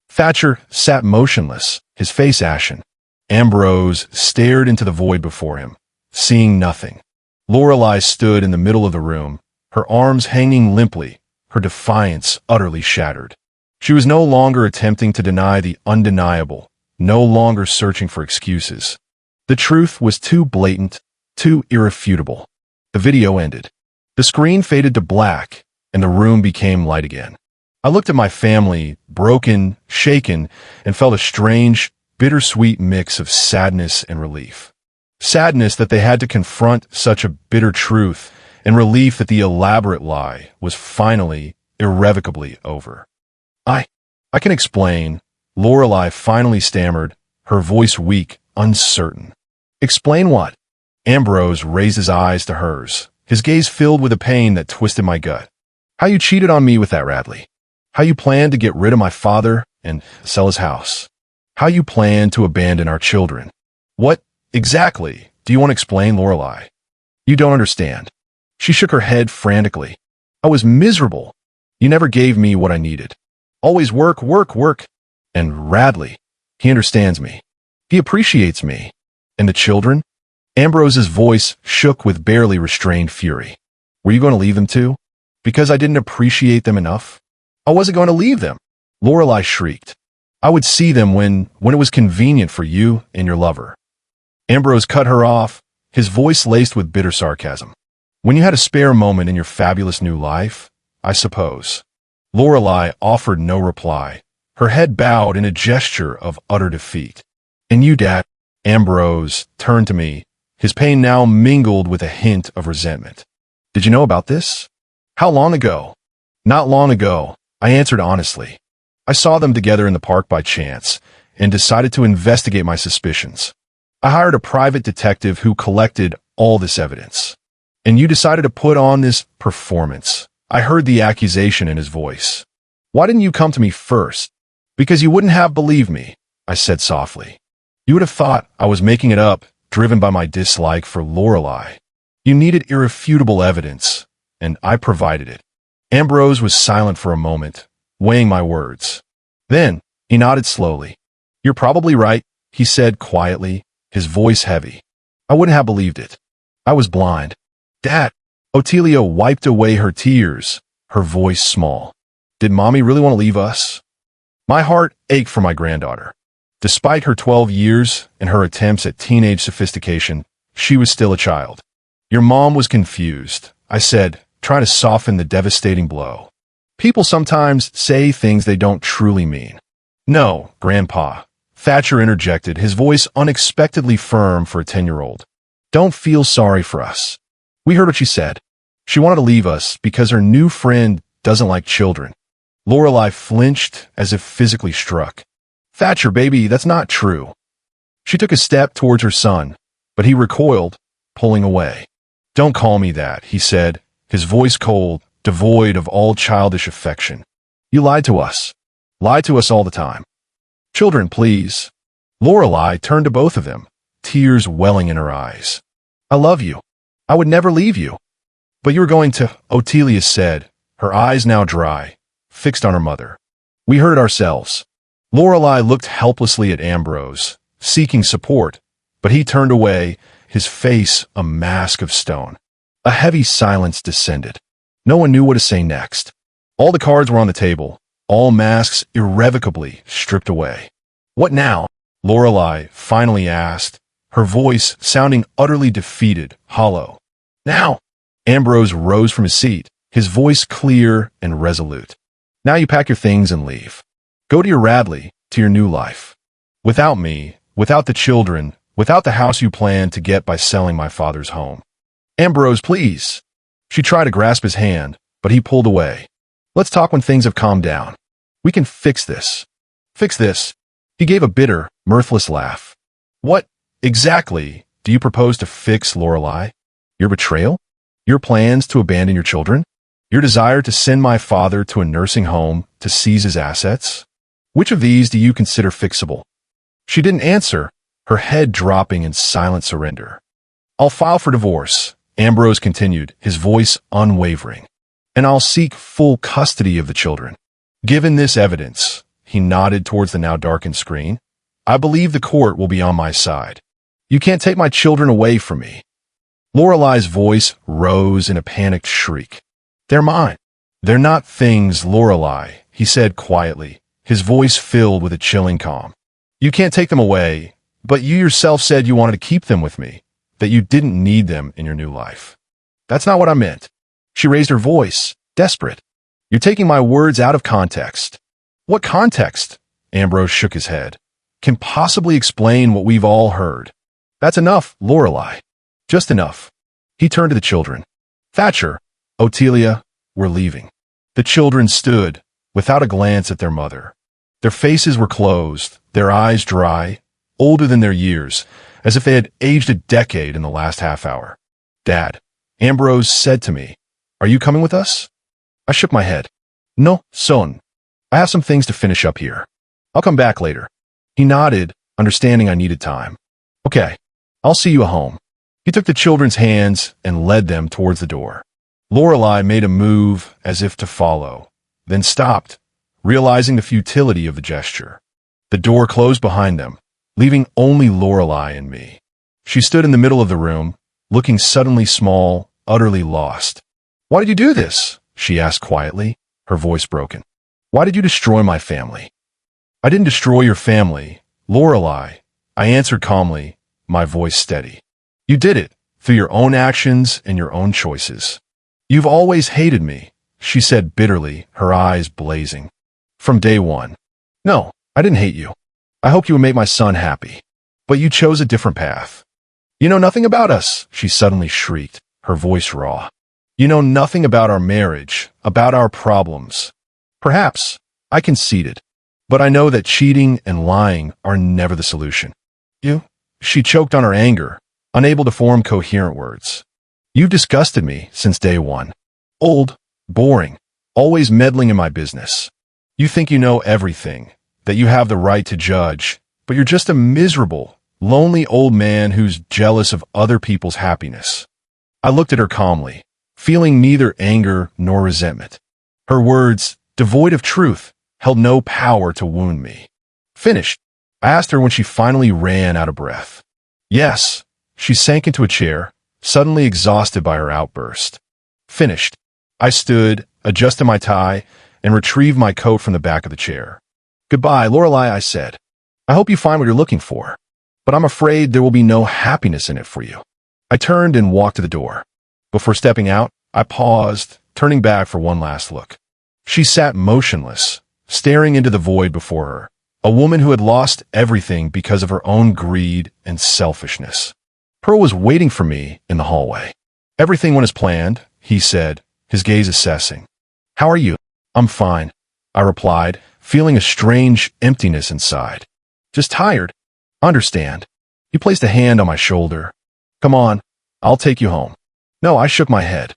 Thatcher sat motionless, his face ashen. Ambrose stared into the void before him, seeing nothing. Lorelai stood in the middle of the room, her arms hanging limply, her defiance utterly shattered. She was no longer attempting to deny the undeniable, no longer searching for excuses. The truth was too blatant, too irrefutable. The video ended. The screen faded to black, and the room became light again. I looked at my family, broken, shaken, and felt a strange, bittersweet mix of sadness and relief. Sadness that they had to confront such a bitter truth, and relief that the elaborate lie was finally, irrevocably over. I can explain, Lorelai finally stammered, her voice weak, uncertain. Explain what? Ambrose raised his eyes to hers, his gaze filled with a pain that twisted my gut. How you cheated on me with that, Radley. How you planned to get rid of my father and sell his house. How you planned to abandon our children. What, exactly, do you want to explain, Lorelai? You don't understand. She shook her head frantically. I was miserable. You never gave me what I needed. Always work, work, work. And Radley, he understands me. He appreciates me. And the children? Ambrose's voice shook with barely restrained fury. Were you going to leave them too? Because I didn't appreciate them enough? I wasn't going to leave them. Lorelei shrieked. I would see them when it was convenient for you and your lover. Ambrose cut her off, his voice laced with bitter sarcasm. When you had a spare moment in your fabulous new life, I suppose. Lorelei offered no reply, her head bowed in a gesture of utter defeat. And you, Dad? Ambrose turned to me, his pain now mingled with a hint of resentment. Did you know about this? How long ago? Not long ago, I answered honestly. I saw them together in the park by chance and decided to investigate my suspicions. I hired a private detective who collected all this evidence. And you decided to put on this performance. I heard the accusation in his voice. Why didn't you come to me first? Because you wouldn't have believed me, I said softly. You would have thought I was making it up, driven by my dislike for Lorelei. You needed irrefutable evidence, and I provided it. Ambrose was silent for a moment, weighing my words. Then, he nodded slowly. You're probably right, he said quietly, his voice heavy. I wouldn't have believed it. I was blind. Dad, Otelia wiped away her tears, her voice small. Did Mommy really want to leave us? My heart ached for my granddaughter. Despite her 12 years and her attempts at teenage sophistication, she was still a child. Your mom was confused, I said, trying to soften the devastating blow. People sometimes say things they don't truly mean. No, Grandpa, Thatcher interjected, his voice unexpectedly firm for a 10-year-old. Don't feel sorry for us. We heard what she said. She wanted to leave us because her new friend doesn't like children. Lorelei flinched as if physically struck. Thatcher, baby, that's not true. She took a step towards her son, but he recoiled, pulling away. Don't call me that, he said, his voice cold, devoid of all childish affection. You lied to us. Lied to us all the time. Children, please. Lorelei turned to both of them, tears welling in her eyes. I love you. I would never leave you. But you were going to, Otelia said, her eyes now dry, fixed on her mother. We heard it ourselves. Lorelei looked helplessly at Ambrose, seeking support, but he turned away, his face a mask of stone. A heavy silence descended. No one knew what to say next. All the cards were on the table, all masks irrevocably stripped away. What now? Lorelei finally asked, her voice sounding utterly defeated, hollow. Now! Ambrose rose from his seat, his voice clear and resolute. Now you pack your things and leave. Go to your Radley, to your new life. Without me, without the children, without the house you planned to get by selling my father's home. Ambrose, please. She tried to grasp his hand, but he pulled away. Let's talk when things have calmed down. We can fix this. Fix this. He gave a bitter, mirthless laugh. What, exactly, do you propose to fix, Lorelei? Your betrayal? Your plans to abandon your children? Your desire to send my father to a nursing home to seize his assets? Which of these do you consider fixable? She didn't answer, her head dropping in silent surrender. I'll file for divorce, Ambrose continued, his voice unwavering. And I'll seek full custody of the children. Given this evidence, he nodded towards the now darkened screen, I believe the court will be on my side. You can't take my children away from me. Lorelei's voice rose in a panicked shriek. They're mine. They're not things, Lorelei, he said quietly, his voice filled with a chilling calm. You can't take them away, but you yourself said you wanted to keep them with me, that you didn't need them in your new life. That's not what I meant. She raised her voice, desperate. You're taking my words out of context. What context? Ambrose shook his head. Can possibly explain what we've all heard. That's enough, Lorelei. Just enough. He turned to the children. Thatcher, Otelia, we're leaving. The children stood, without a glance at their mother. Their faces were closed, their eyes dry, older than their years, as if they had aged a decade in the last half hour. Dad, Ambrose said to me, are you coming with us? I shook my head. No, son. I have some things to finish up here. I'll come back later. He nodded, understanding I needed time. Okay, I'll see you at home. He took the children's hands and led them towards the door. Lorelei made a move as if to follow, then stopped, realizing the futility of the gesture. The door closed behind them, leaving only Lorelei and me. She stood in the middle of the room, looking suddenly small, utterly lost. "Why did you do this?" she asked quietly, her voice broken. "Why did you destroy my family?" "I didn't destroy your family, Lorelei," I answered calmly, my voice steady. "You did it, through your own actions and your own choices. You've always hated me," she said bitterly, her eyes blazing. "From day one. No, I didn't hate you. I hoped you would make my son happy. But you chose a different path. You know nothing about us," she suddenly shrieked, her voice raw. "You know nothing about our marriage, about our problems. Perhaps, I conceded. But I know that cheating and lying are never the solution. She choked on her anger, unable to form coherent words. "You've disgusted me since day one. Old, boring, always meddling in my business. You think you know everything, that you have the right to judge, but you're just a miserable, lonely old man who's jealous of other people's happiness." I looked at her calmly, feeling neither anger nor resentment. Her words, devoid of truth, held no power to wound me. "Finished?" I asked her when she finally ran out of breath. "Yes." She sank into a chair, suddenly exhausted by her outburst. "Finished." I stood, adjusted my tie, and retrieved my coat from the back of the chair. "Goodbye, Lorelei," I said. "I hope you find what you're looking for, but I'm afraid there will be no happiness in it for you." I turned and walked to the door. Before stepping out, I paused, turning back for one last look. She sat motionless, staring into the void before her, a woman who had lost everything because of her own greed and selfishness. Pearl was waiting for me in the hallway. "Everything went as planned," he said, his gaze assessing. "How are you?" "I'm fine," I replied, feeling a strange emptiness inside. "Just tired." "Understand." He placed a hand on my shoulder. "Come on, I'll take you home." "No," I shook my head.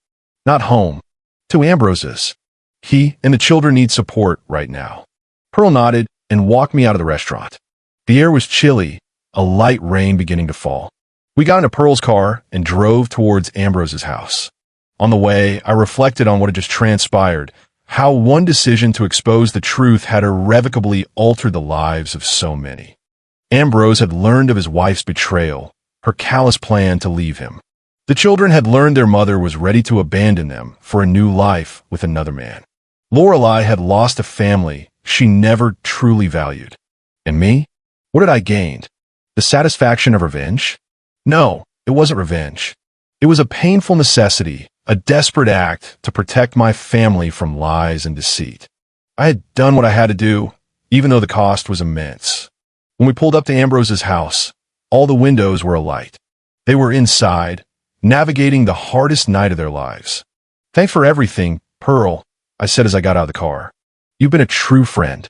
"Not home. To Ambrose's. He and the children need support right now." Pearl nodded and walked me out of the restaurant. The air was chilly, a light rain beginning to fall. We got into Pearl's car and drove towards Ambrose's house. On the way, I reflected on what had just transpired, how one decision to expose the truth had irrevocably altered the lives of so many. Ambrose had learned of his wife's betrayal, her callous plan to leave him. The children had learned their mother was ready to abandon them for a new life with another man. Lorelei had lost a family she never truly valued. And me? What had I gained? The satisfaction of revenge? No, it wasn't revenge. It was a painful necessity, a desperate act to protect my family from lies and deceit. I had done what I had to do, even though the cost was immense. When we pulled up to Ambrose's house, all the windows were alight. They were inside, navigating the hardest night of their lives. "Thanks for everything, Pearl," I said as I got out of the car. "You've been a true friend."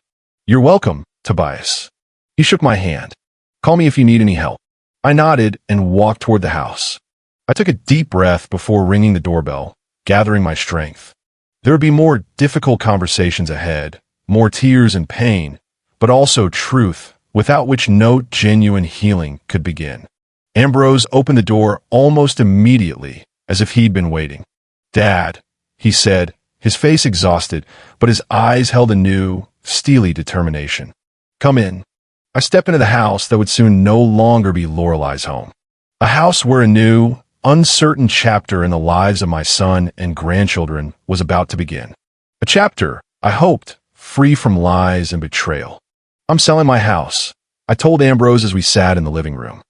"You're welcome, Tobias." He shook my hand. "Call me if you need any help." I nodded and walked toward the house. I took a deep breath before ringing the doorbell, gathering my strength. There would be more difficult conversations ahead, more tears and pain, but also truth, without which no genuine healing could begin. Ambrose opened the door almost immediately, as if he'd been waiting. "Dad," he said, his face exhausted, but his eyes held a new, steely determination. "Come in." I stepped into the house that would soon no longer be Lorelei's home. A house where a new, uncertain chapter in the lives of my son and grandchildren was about to begin. A chapter, I hoped, free from lies and betrayal. "I'm selling my house," I told Ambrose as we sat in the living room.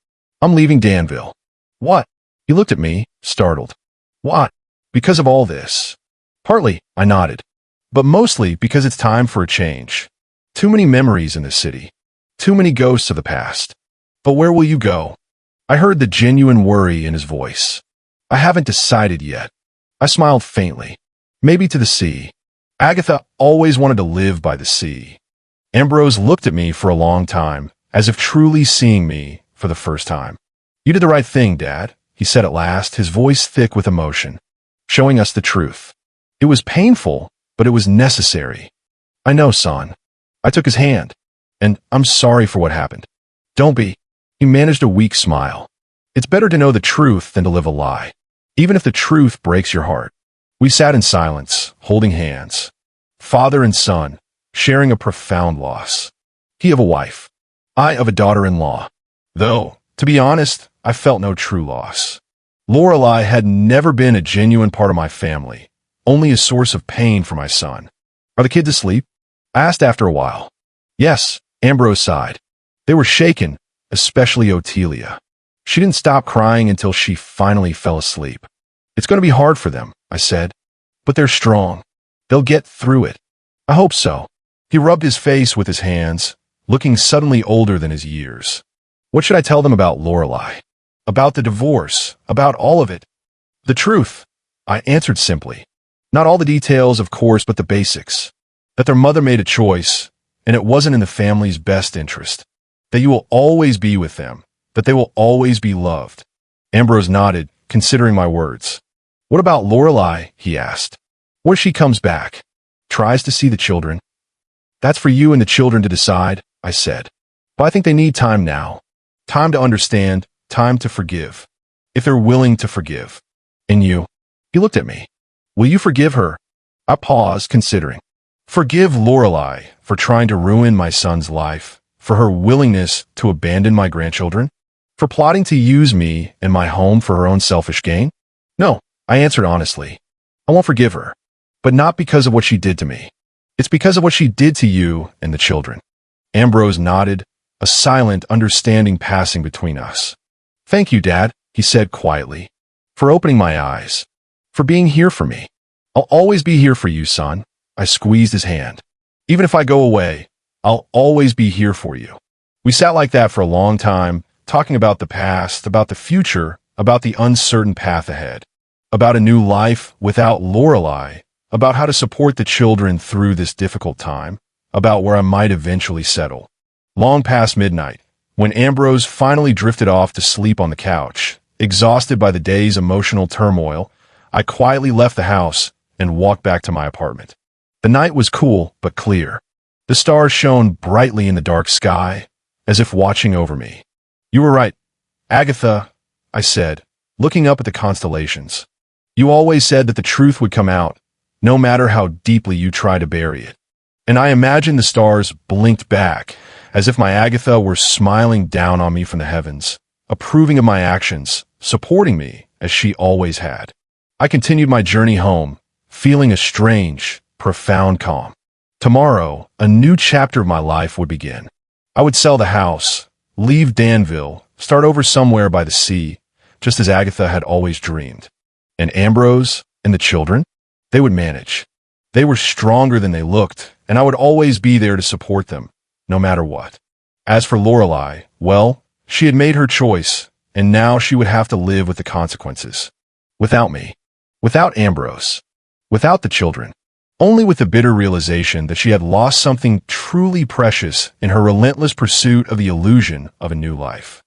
"I'm leaving Danville." "What?" He looked at me, startled. "What?" "Because of all this." "Partly," I nodded. "But mostly because it's time for a change. Too many memories in this city. Too many ghosts of the past." "But where will you go?" I heard the genuine worry in his voice. "I haven't decided yet." I smiled faintly. "Maybe to the sea. Agatha always wanted to live by the sea." Ambrose looked at me for a long time, as if truly seeing me for the first time. "You did the right thing, Dad," he said at last, his voice thick with emotion, showing us the truth. "It was painful, but it was necessary." "I know, son." I took his hand. "And I'm sorry for what happened." "Don't be." He managed a weak smile. "It's better to know the truth than to live a lie, even if the truth breaks your heart." We sat in silence, holding hands. Father and son, sharing a profound loss. He of a wife, I of a daughter-in-law. Though, to be honest, I felt no true loss. Lorelei had never been a genuine part of my family, only a source of pain for my son. Are the kids asleep? I asked after a while. Yes, Ambrose sighed. They were shaken, especially Otelia. She didn't stop crying until she finally fell asleep. It's going to be hard for them, I said. But they're strong. They'll get through it. I hope so. He rubbed his face with his hands, looking suddenly older than his years. What should I tell them about Lorelei? About the divorce? About all of it? The truth, I answered simply. Not all the details, of course, but the basics. That their mother made a choice, and it wasn't in the family's best interest. That you will always be with them. That they will always be loved. Ambrose nodded, considering my words. What about Lorelei? He asked. What if she comes back? Tries to see the children? That's for you and the children to decide, I said. But I think they need time now. Time to understand, time to forgive. If they're willing to forgive. And you? He looked at me. Will you forgive her? I paused, considering. Forgive Lorelei for trying to ruin my son's life, for her willingness to abandon my grandchildren, for plotting to use me and my home for her own selfish gain? No, I answered honestly. I won't forgive her. But not because of what she did to me. It's because of what she did to you and the children. Ambrose nodded, a silent understanding passing between us. Thank you, Dad, he said quietly, for opening my eyes, for being here for me. I'll always be here for you, son. I squeezed his hand. Even if I go away, I'll always be here for you. We sat like that for a long time, talking about the past, about the future, about the uncertain path ahead, about a new life without Lorelei, about how to support the children through this difficult time, about where I might eventually settle. Long past midnight, when Ambrose finally drifted off to sleep on the couch, exhausted by the day's emotional turmoil, I quietly left the house and walked back to my apartment. The night was cool but clear. The stars shone brightly in the dark sky, as if watching over me. You were right, Agatha, I said, looking up at the constellations. You always said that the truth would come out, no matter how deeply you try to bury it. And I imagined the stars blinked back, as if my Agatha were smiling down on me from the heavens, approving of my actions, supporting me, as she always had. I continued my journey home, feeling a strange, profound calm. Tomorrow, a new chapter of my life would begin. I would sell the house, leave Danville, start over somewhere by the sea, just as Agatha had always dreamed. And Ambrose and the children? They would manage. They were stronger than they looked, and I would always be there to support them, no matter what. As for Lorelei, well, she had made her choice, and now she would have to live with the consequences. Without me. Without Ambrose. Without the children. Only with the bitter realization that she had lost something truly precious in her relentless pursuit of the illusion of a new life.